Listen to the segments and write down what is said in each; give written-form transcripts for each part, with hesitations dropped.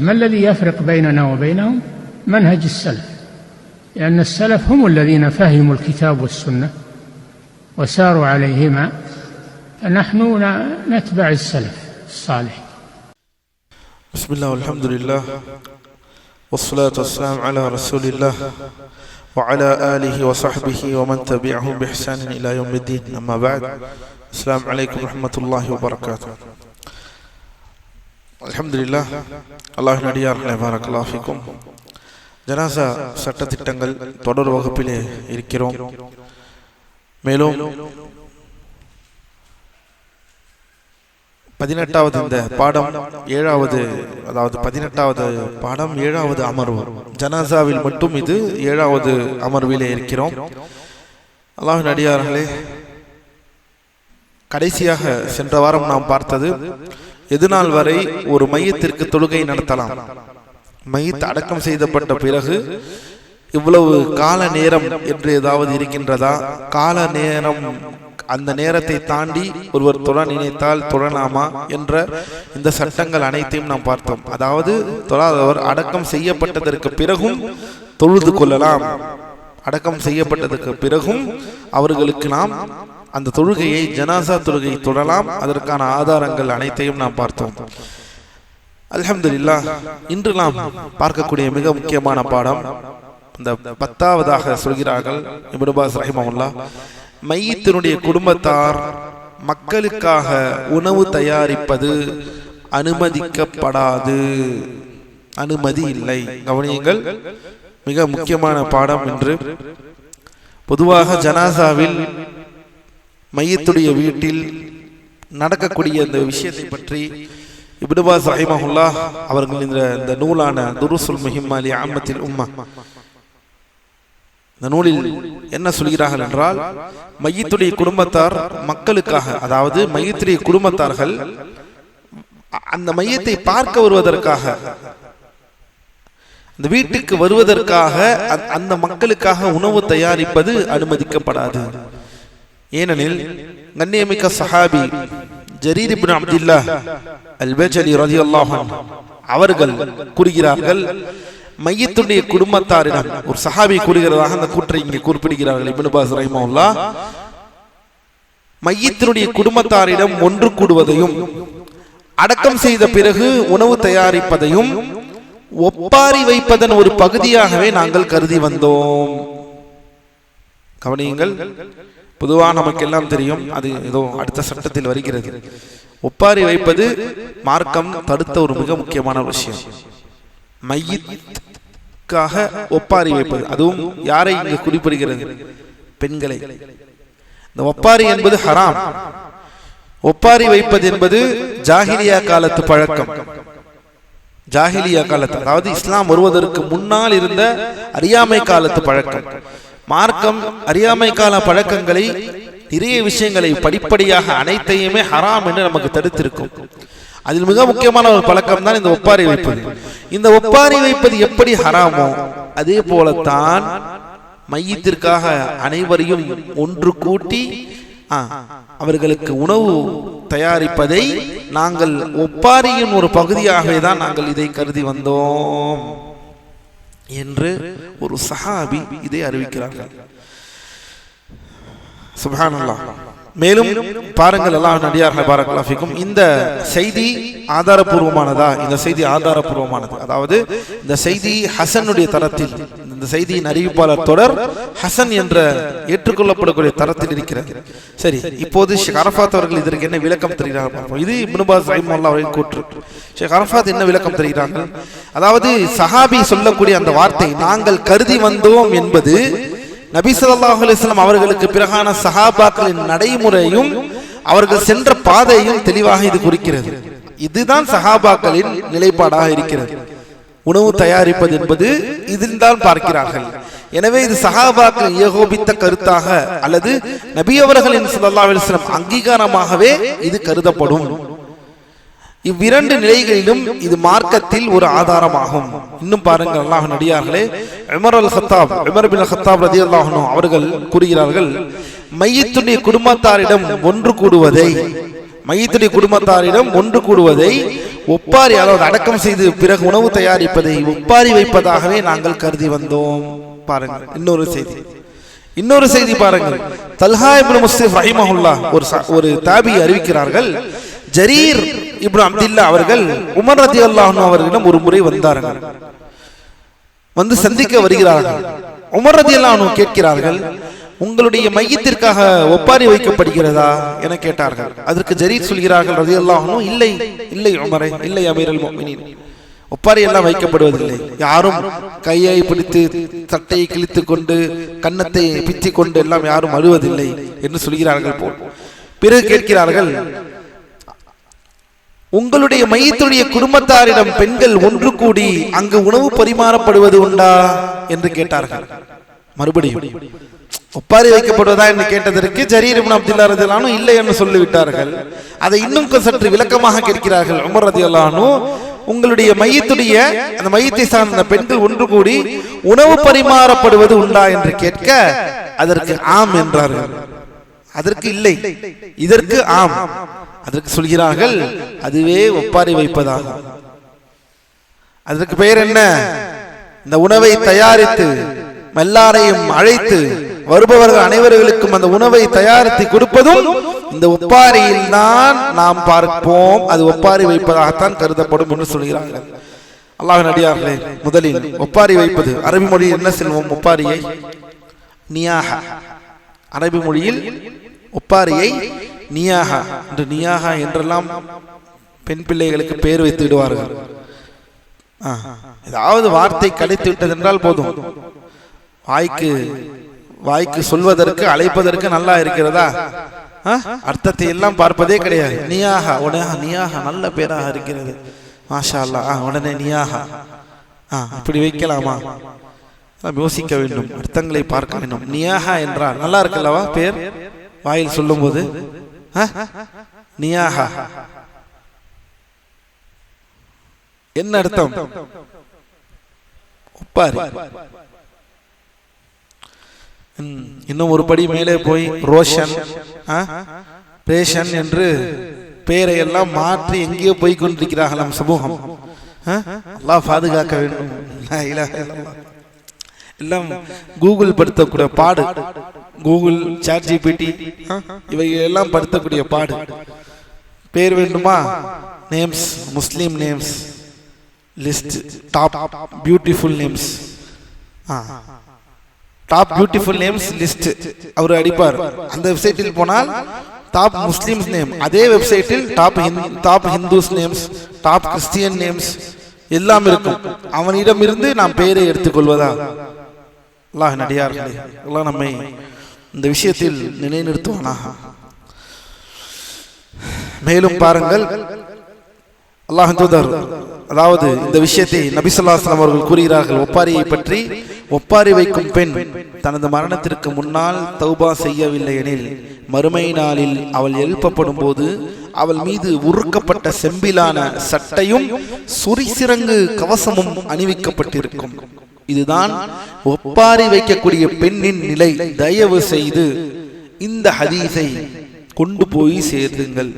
ما الذي يفرق بيننا وبينهم؟ منهج السلف، لأن السلف هم الذين فهموا الكتاب والسنة وساروا عليهما، فنحن نتبع السلف الصالح. بسم الله والحمد لله والصلاة والسلام على رسول الله وعلى آله وصحبه ومن تبعهم بإحسان إلى يوم الدين. أما بعد، السلام عليكم ورحمة الله وبركاته. அல்ஹம்துலில்லாஹ். அல்லாஹ் நடிகார்களே, பாரக்கல்லாஹு ஃபீக்கும். ஜனாசா சட்டத்திட்டங்கள் தொடர் வகுப்பிலே இருக்கிறோம். மேலும் 18வது இந்த பாடம் 7வது, அதாவது 18வது பாடம் 7வது அமர்வு. ஜனாசாவில் மட்டும் இது 7வது அமர்விலே இருக்கிறோம். அல்லாஹ் நடிகார்களே, கடைசியாக சென்ற வாரம் நாம் பார்த்தது, எதுநாள் வரை ஒரு மையத்திற்கு தொழுகை நடத்தலாம், மையத் அடக்கம் செய்யப்பட்ட பிறகு இவ்வளவு கால நேரம் என்று ஏதாவது இருக்கின்றதா, கால நேரம் அந்த நேரத்தை தாண்டி ஒருவர் தொழ நினைத்தால் தொழலாமா என்ற இந்த சட்டங்கள் அனைத்தையும் நாம் பார்த்தோம். அதாவது தொழாதவர் அடக்கம் செய்யப்பட்டதற்கு பிறகும் தொழுது கொள்ளலாம், அடக்கம் செய்யப்பட்டதற்கு பிறகும் அவர்களுக்கு நாம் அந்த தொழுகையை, ஜனாசா தொழுகை தொடலாம். அதற்கான ஆதாரங்கள் அனைத்தையும் நாம் பார்த்தோம். அல்ஹம்துலில்லாஹ். இன்று நாம் பார்க்கக்கூடிய மிக முக்கியமான பாடம் இந்த 10வதாக சொல்கிறார்கள் இப்னு பாஸ் ரஹிமஹுல்லாஹ், மையத்தினுடைய குடும்பத்தார் மக்களுக்காக உணவு தயாரிப்பது அனுமதிக்கப்படாது, அனுமதி இல்லை. கவனியுங்கள், மிக முக்கியமான பாடம் என்று. பொதுவாக ஜனாசாவில் மையத்துடைய வீட்டில் நடக்கக்கூடிய இந்த விஷயத்தை பற்றி இப்னு பாஸ் ரஹிமஹுல்லாஹ் அவர்கள் இந்த நூலான துருசுல் முஹிம்மா லி ஆம்மத்தில் உம்மா, இந்த நூலில் என்ன சொல்கிறார்கள் என்றால், மையத்துடைய குடும்பத்தார் மக்களுக்காக, அதாவது மையத்துடைய குடும்பத்தார்கள் அந்த மையத்தை பார்க்க வருவதற்காக, அந்த வீட்டுக்கு வருவதற்காக அந்த மக்களுக்காக உணவு தயாரிப்பது அனுமதிக்கப்படாது. ஏனெனில் கண்ணியமிக்க சஹாபி ஜரீர் இப்னு அப்துல்லாஹ் அல்-பஜலி ரலியல்லாஹு அன்ஹு அவர்கள் கூறுகிறார்கள், மையத்துடைய குடும்பத்தாரிடம், ஒரு சஹாபி கூறுகிறதாக அந்த கூற்றை இங்கே குறிப்பிடுகிறார்கள் இப்னு பாஸ் ரஹிமஹுல்லாஹ், மையத்தினுடைய குடும்பத்தாரிடம் ஒன்று கூடுவதையும் அடக்கம் செய்த பிறகு உணவு தயாரிப்பதையும் ஒப்பாரி வைப்பதன் ஒரு பகுதியாகவே நாங்கள் கருதி வந்தோம். கவனியுங்கள், பொதுவாக நமக்கு எல்லாம் தெரியும், அது ஏதோ அடுத்த சட்டத்தில் வருகிறது. ஒப்பாரி வைப்பது மார்க்கம் தடுத்த ஒரு மிக முக்கியமான விஷயம். மையத்துக்காக ஒப்பாரி வைப்பது, அதுவும் யாரை இங்கு குறிப்பிடுகிறது? பெண்களை. இந்த ஒப்பாரி என்பது ஹராம். ஒப்பாரி வைப்பது என்பது ஜாஹிலியா காலத்து பழக்கம். ஜாஹிலியா காலத்து, அதாவது இஸ்லாம் வருவதற்கு முன்னால் இருந்த அறியாமை காலத்து பழக்கம். மார்க்கம் அறியாமை கால பழக்கங்களை, நிறைய விஷயங்களை படிப்படியாக அனைத்தையுமே ஹராம் என்று நமக்கு தடுத்திருக்கும். அதில் மிக முக்கியமான ஒரு பழக்கம் தான் இந்த ஒப்பாரி வைப்பது. இந்த ஒப்பாரி வைப்பது எப்படி ஹராமோ அதே போலத்தான் மையத்திற்காக அனைவரையும் ஒன்று கூட்டி அவர்களுக்கு உணவு தயாரிப்பதை நாங்கள் ஒப்பாரியின் ஒரு பகுதியாகவே தான் நாங்கள் இதை கருதி வந்தோம் என்று ஒரு சஹாபி இதை அறிவிக்கிறார்கள். சுப்ஹானல்லாஹ். மேலும் பாருங்கள், அல்லாஹ் நடிகார்களே, பாரக்கல்லாஹு ஃபீக்கும், இந்த செய்தி ஆதாரபூர்வமானதா? இந்த செய்தி ஆதாரபூர்வமானது. அதாவது இந்த செய்தி ஹசனுடைய தரத்தில், இந்த செய்தியின் அறிவிப்பாளர் தொடர் ஹசன் என்ற ஏற்றுக்கொள்ளப்படக்கூடிய தரத்தில் இருக்கிறது. சரி, இப்போது ஷேக் அரஃபாத் அவர்கள் இதற்கு என்ன விளக்கம் தருகிறார்கள்? இது இப்னு பாஸ் ரஹிமஹுல்லாஹ் அவர்களின் கூற்று. ஷேக் அரஃபாத் என்ன விளக்கம் தருகிறார்கள்? அதாவது சஹாபி சொல்லக்கூடிய அந்த வார்த்தை, நாங்கள் கருதி வந்தோம் என்பது நபி ஸல்லல்லாஹு அலைஹி வஸல்லம் அவர்களுக்கு பிறகான சஹாபாக்களின் நடைமுறையும் அவர்கள் சென்ற பாதையும் தெளிவாக இது குறிக்கிறது. இதுதான் சஹாபாக்களின் நிலைப்பாடாக இருக்கிறது. உணவு தயாரிப்பது என்பது இதில் தான் பார்க்கிறார்கள். எனவே இது சஹாபாக்கள் ஏகோபித்த கருத்தாக அல்லது நபி அவர்களின் ஸல்லல்லாஹு அலைஹி வஸல்லம் அங்கீகாரமாகவே இது கருதப்படும். இவ்விரண்டு நிலைகளிலும் இது மார்க்கத்தில் ஒரு ஆதாரமாகும். இன்னும் பாருங்கள், அல்லாஹ் நடிகார்களே, உமர் பின் கத்தாப் ரலியல்லாஹு அன்ஹு அவர்கள் கூறுகிறார்கள், மையத்துடைய குடும்பத்தாரிடம் ஒன்று கூடுவதை ஒப்பாரி, அதாவது அடக்கம் செய்து பிறகு உணவு தயாரிப்பதை ஒப்பாரி வைப்பதாகவே நாங்கள் கருதி வந்தோம். பாருங்கள் இன்னொரு செய்தி பாருங்கள். தல்ஹா இப்னு முஸ்லிம் ரஹிமஹுல்லாஹ் ஒரு தாபி அறிவிக்கிறார்கள், ஜரீர் இப்னு அப்துல்லா அவர்கள் உமர் ரலியல்லாஹு அன்ஹு அவர்களிடம் ஒரு முறை வந்தார்கள். வந்து சந்திக்க வருகிறார்கள். உமர் ரலியல்லாஹு அன்ஹு கேட்கிறார்கள், உங்களுடைய மையத்திற்காக ஒப்பாரி வைக்கப்படுகிறதா என கேட்டார்கள். அதற்கு ஜரீர் சொல்கிறார்கள் ரலியல்லாஹு அன்ஹு, இல்லை இல்லை உமரே, இல்லை அமீருல் முஃமினீன், ஒப்பாரி எல்லாம் வைக்கப்படுவதில்லை. யாரும் கையை பிடித்து சட்டையை கிழித்து கொண்டு கன்னத்தை பிச்சு கொண்டு எல்லாம் யாரும் அழுவதில்லை என்று சொல்கிறார்கள் போல். பிறகு கேட்கிறார்கள், உங்களுடைய மையத்துடைய குடும்பத்தாரிடம் பெண்கள் ஒன்று கூடி அங்கு உணவு பரிமாறப்படுவது உண்டா என்று கேட்டார்கள். மறுபடியும் ஒப்பாரி வைக்கப்படுவதா என்று கேட்டதற்கு ஜரீர் இப்னு அப்துல்லா ரலியல்லாஹு அன்ஹு இல்லை என்று சொல்லிவிட்டார்கள். அதை இன்னும் சற்று விளக்கமாக கேட்கிறார்கள். உமர் ரலியல்லாஹு அன்ஹு, உங்களுடைய மையத்துடைய அந்த மையத்தை சார்ந்த பெண்கள் ஒன்று கூடி உணவு பரிமாறப்படுவது உண்டா என்று கேட்க அதற்கு ஆம் என்றார்கள். அதற்கு இல்லை, இதற்கு ஆம். அதற்கு சொல்கிறார்கள், அதுவே ஒப்பாரி வைப்பதாகும். அதற்கு பெயர் என்ன? இந்த உணவை தயாரித்து எல்லாரையும் அழைத்து வருபவர்கள் அனைவர்களுக்கும் அந்த உணவை தயாரித்து கொடுப்பதும் இந்த ஒப்பாரியில் தான் நாம் பார்ப்போம். அது ஒப்பாரி வைப்பதாகத்தான் கருதப்படும் என்று சொல்கிறார்கள். அல்லாஹ்வின் அடியார்களே, முதலில் ஒப்பாரி வைப்பது அரபி மொழியில் என்ன செல்வோம்? ஒப்பாரியை நியாஹா, அரபி மொழியில் ஒப்பாரியை நியாஹா என்று நியாஹா என்றெல்லாம் பெண் பிள்ளைகளுக்கு பெயர் வைத்து விடுவார்கள். ஏதாவது வார்த்தை கலைத்து விட்டது என்றால் போதும், வாய்க்கு சொல்வதற்கு அழைப்பதற்கு நல்லா இருக்கிறதா, அர்த்தத்தை எல்லாம் பார்ப்பதே கிடையாது. நியாஹா, உடனே நியாஹா நல்ல பேராக இருக்கிறது, மாஷா அல்லாஹ், உடனே நியாஹா இப்படி வைக்கலாமா? யோசிக்க வேண்டும், அர்த்தங்களை பார்க்க வேண்டும். நியாஹா என்றால் நல்லா இருக்குல்லவா பேர், வாயில் சொல்லும் போது நியாஹா என்ன அர்த்தம்? ஒப்பாரி. இன்னும் ஒரு படி மேலே போய் ரோஷன், ரேஷன் என்று பெயரை எல்லாம் மாற்றி எங்கேயோ போய் கொண்டிருக்கிறார்கள் நம் சமூகம். அல்லாஹ் பாதுகாக்க வேண்டும். எல்லாம் கூகுள் படுத்தக்கூடிய பாடு, கூகுள், சாட் ஜிபிடி இவைகள் எல்லாம் படுத்தக்கூடிய பாடு. பேர் வேண்டுமா? Names, Muslim names list, top beautiful names, top beautiful names list அவர் அடிப்பார். அந்த வெப்சைட்டில் போனால் டாப் முஸ்லிம்ஸ் நேம், அதே வெப்சைட்டில் top Hindus names, top Christian names எல்லாம் இருக்கும். அவனிடம் இருந்து நாம் பெயரை எடுத்துக்கொள்வதா? அல்லாஹ்வின் அடியார்களே, அல்லாஹ் நம்மை இந்த விஷயத்தில் நிலைநிறுத்துவானாக. மேலும் பாருங்கள், அல்லாஹ்வின் தூதர், அதாவது இந்த விஷயத்தை நபி ஸல்லல்லாஹு அலைஹி வஸல்லம் அவர்கள் கூறுகிறார்கள் ஒப்பாரியை பற்றி. ஒப்பாரி வைக்கும் பெண் தனது மரணத்திற்கு முன்னால் தௌபா செய்யவில்லை எனில் மறுமை நாளில் அவள் எழுப்பப்படும் போது அவள் மீது உருக்கப்பட்ட செம்பிலான சட்டையும் சுரிசிரங்கு கவசமும் அணிவிக்கப்பட்டிருக்கும். இதுதான் ஒப்பாரி வைக்கக்கூடிய பெண்ணின் நிலை. தயவு செய்து இந்த ஹதீஸை கொண்டு போய் சேர்த்துங்கள்.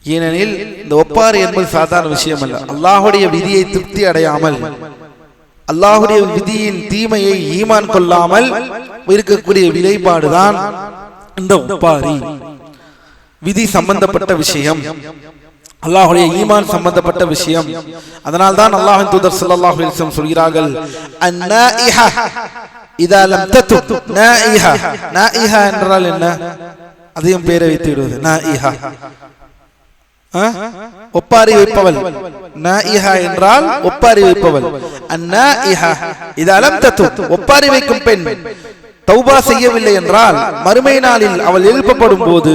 ஏனெனில் இந்த ஒப்பாரி என்பது சாதாரண விஷயம் அல்ல. அல்லாஹுடைய விதியை திருப்தி அடையாமல், அல்லாஹுடைய விதியின் தீமையை ஈமான் கொள்ளாமல் இருக்கக்கூடிய விளைபாடுதான் இந்த ஒப்பாரி. விதி சம்பந்தப்பட்ட விஷயம், அல்லாஹுடைய ஈமான் சம்பந்தப்பட்ட விஷயம். அதனால் தான் அல்லாஹ்வின் தூதர் ஸல்லல்லாஹு அலைஹி வஸல்லம் சொல்கிறார்கள், அந்நாஇஹா இதா லம் ததுப். நாஇஹா, நாஇஹா என்றால் என்ன? அதையும் பேரை வைத்து விடுவது. நாஇஹா ஒப்பாரி வைப்பவள். நாஇஹா என்றால் ஒப்பாரி வைப்பவள். அந்நாஇஹா இதா லம் ததுப், ஒப்பாரி வைக்கும் பெண் தௌபா செய்யவில்லை என்றால் மறுமை நாளில் அவள் எழுப்பப்படும் போது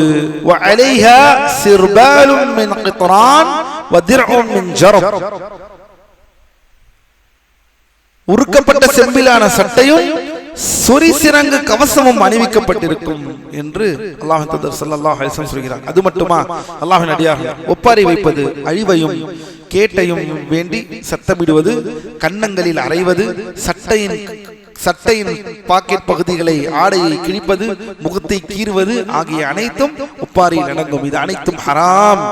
வஅலைஹா சிர்பாலுன் மின் கித்ரான் வதிர்உன் மின் ஜரப், உருக்கப்பட்ட செம்பிலான சட்டையும் சொரிசிரங்கு கவசமும் அணிவிக்கப்பட்டிருக்கும் என்று அல்லாஹ் தூதர் ஸல்லல்லாஹு அலைஹி வஸல்லம் சொல்கிறார். அது மட்டுமா, அல்லாஹ்வின் அடியார்கள், ஒப்பாரி வைப்பது அழிவையும் கேட்டையும் வேண்டி சத்தமிடுவது, கன்னங்களில் அறைவது, சட்டையின் பாக்கெட் பகுதிகளை, ஆடையை கிழிப்பது, முகத்தை கீறுவது ஆகிய அனைத்தும் ஒப்பாரியில் அடங்கும். இது அனைத்தும் ஹராம்.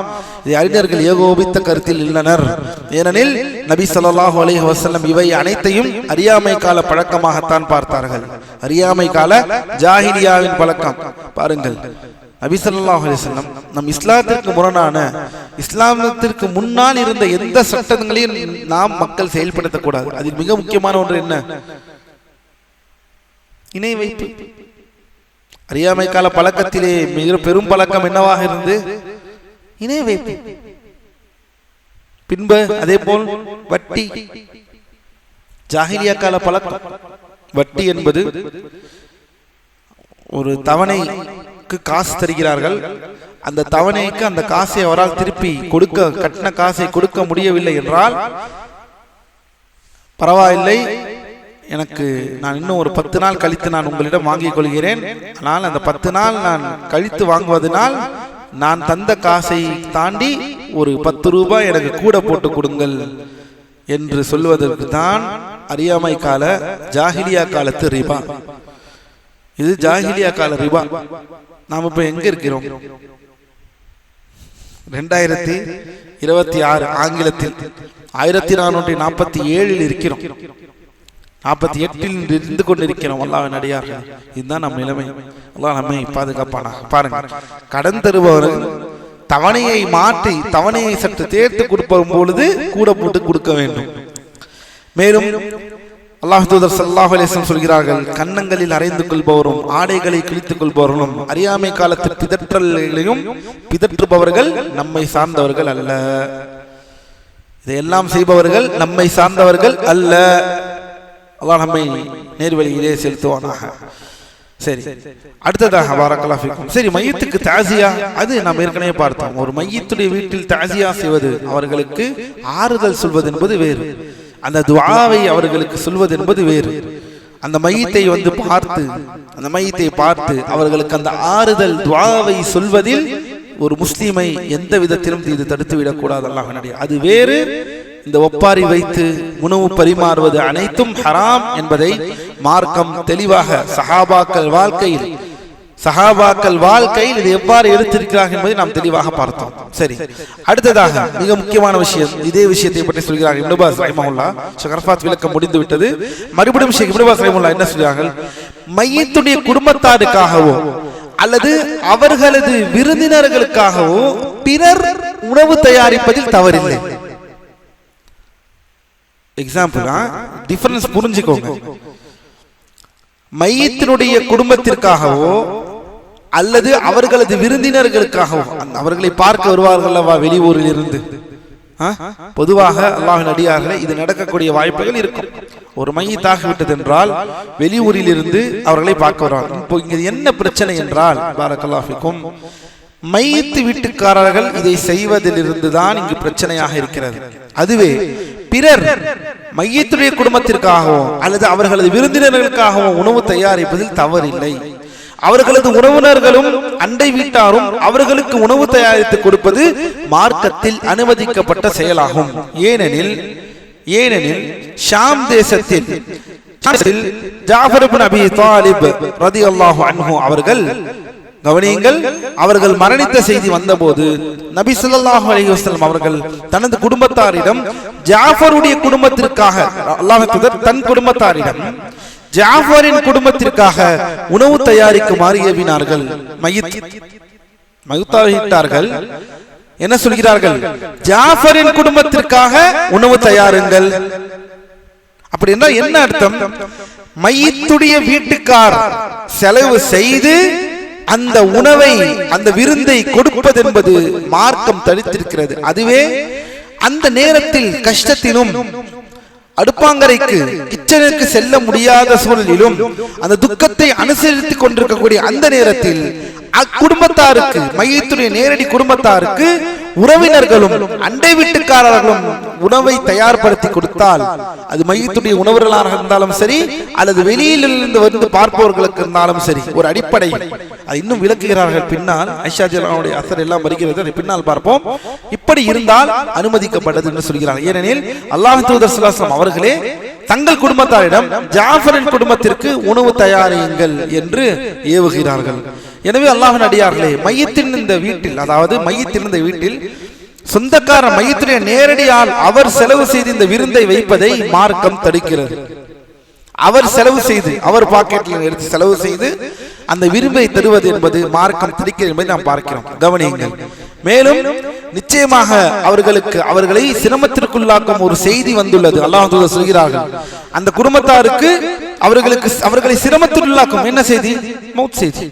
இது அறிஞர்கள் ஏகோபித்த கருத்தில் உள்ளனர். ஏனெனில் நபி ஸல்லல்லாஹு அலைஹி வஸல்லம் இவை அனைத்தையும் அறியாமை கால பழக்கமாகத்தான் பார்த்தார்கள். அறியாமை கால ஜாஹிலியாவின் பழக்கம். பாருங்கள், நபி ஸல்லல்லாஹு அலைஹி வஸல்லம் நம் இஸ்லாத்திற்கு முரணான, இஸ்லாமத்திற்கு முன்னால் இருந்த எந்த சட்டங்களையும் நாம் மக்கள் செயல்படுத்தக்கூடாது. அதில் மிக முக்கியமான ஒன்று என்ன? இணை வைப்பு. அறியாமை கால பழக்கத்திலே மிக பெரும் பழக்கம் என்னவாக இருந்து? இணை வைப்பு. பின்பு அதே போல் வட்டி, ஜாஹிலியா கால பழக்கம். வட்டி என்பது ஒரு தவணைக்கு காசு தருகிறார்கள். அந்த தவணைக்கு அந்த காசை அவரால் திருப்பி கொடுக்க, கட்டின காசை கொடுக்க முடியவில்லை என்றால், பரவாயில்லை, எனக்கு நான் இன்னும் ஒரு 10 நாள் கழித்து நான் உங்களிடம் வாங்கிக் கொள்கிறேன், ஆனால் அந்த 10 நாள் நான் கழித்து வாங்குவதனால் நான் தந்த காசை தாண்டி ஒரு 10 ரூபாய் எனக்கு கூட போட்டு கொடுங்கள் என்று சொல்வதற்கு தான் அறியாமை கால ஜாஹிலியா காலத்து ரிபா. இது ஜாஹிலியா கால ரிபா. நாம் இப்ப எங்க இருக்கிறோம்? 2026 ஆங்கிலத்தில் 1447 இருக்கிறோம். 48 இருந்து கொண்டிருக்கிறோம். அல்லாஹ்வின் அடியார்கள், இதுதான் நம் நிலைமை. அல்லாஹ் நம்மை பாதுகாப்பானா. பாருங்க, கடன் தருபவர்கள் தவணையை மாற்றி தவணையை சற்று தேர்த்து கொடுப்படும் பொழுது கூட போட்டு கொடுக்க வேண்டும். மேலும் அல்லாஹ் தூதர் ஸல்லல்லாஹு அலைஹி வஸல்லம் சொல்கிறார்கள், கன்னங்களில் அறைந்து கொள்பவரும் ஆடைகளை கிழித்துக் கொள்பவர்களும் அறியாமை காலத்து பிதற்றலையும் பிதற்றுபவர்கள் நம்மை சார்ந்தவர்கள் அல்ல. இதையெல்லாம் செய்பவர்கள் நம்மை சார்ந்தவர்கள் அல்ல. அல்லாஹ் நம்மை நேர்வழியிலே செலுத்துவானாக. சரி, அடுத்ததாக பாரக்கல்லாஹு ஃபீக்கும். சரி, மையத்துக்கு தாசியா, அது நாம் ஏற்கனவே பார்த்தோம். ஒரு மையத்துடைய வீட்டில் தாசியா செய்வது, அவர்களுக்கு ஆறுதல் சொல்வது என்பது வேறு. அந்த துஆவை அவர்களுக்கு சொல்வது என்பது வேறு. அந்த மையத்தை வந்து பார்த்து, அந்த மையத்தை பார்த்து அவர்களுக்கு அந்த ஆறுதல் துஆவை சொல்வதில் ஒரு முஸ்லிமை எந்த விதத்திலும் இது தடுத்து விடக்கூடாது. அல்லாஹ்வினுடைய அது வேறு. இந்த ஒப்பாரி வைத்து உணவு பரிமாறுவது அனைத்தும் ஹராம் என்பதை மார்க்கம் தெளிவாக சஹாபாக்கள் வாழ்க்கையில் இது எவ்வாறு எடுத்திருக்கிறார்கள் என்பதை நாம் தெளிவாக பார்த்தோம். சரி, அடுத்ததாக மிக முக்கியமான விஷயம், இதே விஷயத்தை பற்றி சொல்கிறார்கள் இப்னு பாஸ் ரஹிமஹுல்லாஹ். ஷேக் அரஃபாத் விளக்கம் முடிந்து விட்டது. மறுபடியும் ஷேக் இப்னு பாஸ் ரஹிமஹுல்லாஹ் என்ன சொல்கிறார்கள்? மையத்துடைய குடும்பத்தாருக்காகவோ அல்லது அவர்களது விருந்தினர்களுக்காகவோ பிறர் உணவு தயாரிப்பதில் தவறில்லை. எக்ஸாம்பிள், டிஃபரன்ஸ் புரிஞ்சுக்கோங்க. மையத்தினுடைய குடும்பத்திற்காகவோ அல்லது அவர்களது விருந்தினர்களுக்காகவோ, அவர்களை பார்க்க வருவார்கள் வெளியூரில் இருந்து, பொதுவாக அல்லாஹ்வின் அடியார்களே இது நடக்கக்கூடிய வாய்ப்புகள் இருக்கும். ஒரு மையத்தாக விட்டது என்றால் வெளியூரில் இருந்து அவர்களை பார்க்க வருவார்கள். இப்போ இங்க என்ன பிரச்சனை என்றால், பாரக்கல்லாஹு ஃபீக்கும், மையத்து வீட்டுக்காரர்கள் இதை செய்வதிலிருந்து தான் இங்கு பிரச்சனையாக இருக்கிறது. அதுவே பிறர் மையத்துடைய குடும்பத்திற்காகவோ அல்லது அவர்களது விருந்தினர்களுக்காகவோ உணவு தயாரிப்பதில் தவறில்லை. அவர்களது உறவினர்களும் அண்டை வீட்டாரும் அவர்களுக்கு உணவு தயாரித்து கொடுப்பது மார்க்கத்தில் அனுமதிக்கப்பட்ட செயலாகும். ஏனெனில் ஷாம் தேசத்தில் ஜாஃபர் இப்னு அபி தாலிப் ரலியல்லாஹு அன்ஹு அவர்கள், கவனியுங்கள், அவர்கள் மரணித்த செய்தி வந்தபோது நபி ஸல்லல்லாஹு அலைஹி வஸல்லம் அவர்கள் தனது குடும்பத்தாரிடம் ஜாஃபருடைய குடும்பத்திற்காக, அல்லாஹ்வின் தூதர் தன் குடும்பத்தாரிடம் ஜாஃபரின் குடும்பத்திற்காக உணவு தயாரிக்குமாறு ஏவினார்கள். மய்யித்தார்கள் என்ன சொல்கிறார்கள்? ஜாஃபரின் குடும்பத்திற்காக உணவு தயாருங்கள். அப்படி என்றால் என்ன அர்த்தம்? மையத்துடைய வீட்டுக்கார் செலவு செய்து அந்த உணவை, அந்த விருந்தை கொடுப்பது என்பது மார்க்கம் தடுத்திருக்கிறது. அதுவே அந்த நேரத்தில் கஷ்டத்திலும் அடுப்பாங்கரைக்கு கிச்சனுக்கு செல்ல முடியாத சூழலிலும் அந்த துக்கத்தை அனுசரித்துக் கொண்டிருக்கக்கூடிய அந்த நேரத்தில் அக்குடும்பத்தாருக்கு, மையத்துடைய நேரடி குடும்பத்தாருக்கு உறவினர்களும் அண்டை வீட்டுக்காரர்களும் உணவை தயார்படுத்தி கொடுத்தால், அது மையத்துடைய உணவர்களாக இருந்தாலும் சரி அல்லது வெளியிலிருந்து வந்து பார்ப்பவர்களுக்கு இருந்தாலும் சரி, ஒரு அடிப்படை அது இன்னும் விளக்குகிறார்கள். பின்னால் ஆயிஷா ஜிலாவுடைய அசர் எல்லாம் வருகிறது, அதை பின்னால் பார்ப்போம். இப்படி இருந்தால் அனுமதிக்கப்பட்டது என்று சொல்கிறார்கள். ஏனெனில் அல்லாஹ்வின் தூதர் ஸல்லல்லாஹு அலைஹி வஸல்லம் அவர்களே தங்கள் குடும்பத்தாரிடம் ஜாஃபரின் குடும்பத்திற்கு உணவு தயாரியுங்கள் என்று ஏவுகிறார்கள். எனவே அல்லாஹ்வின் அடியார்களே, மையத்தின் இந்த வீட்டில், அதாவது மையத்தின் இந்த வீட்டில் சொந்தக்கார மையத்துடைய நேரடியால் அவர் செலவு செய்து இந்த விருந்தை வைப்பதை மார்க்கம் தடுக்கிறது. அவர் செலவு செய்து, அவர் பாக்கெட்டில் எடுத்து செலவு செய்து அந்த விரும்பை தருவது என்பது மார்க்கம் தடுக்கிறது என்பதை நாம் பார்க்கிறோம். கவனியுங்கள். மேலும் நிச்சயமாக அவர்களை சிரமத்திற்குள்ளாக்கும் ஒரு செய்தி வந்துள்ளது. அல்லாஹ் தூதர் சொல்கிறார்கள், அந்த குடும்பத்தாருக்கு அவர்களை சிரமத்திற்குள்ளாக்கும் என்ன செய்தி? மௌத் செய்தி,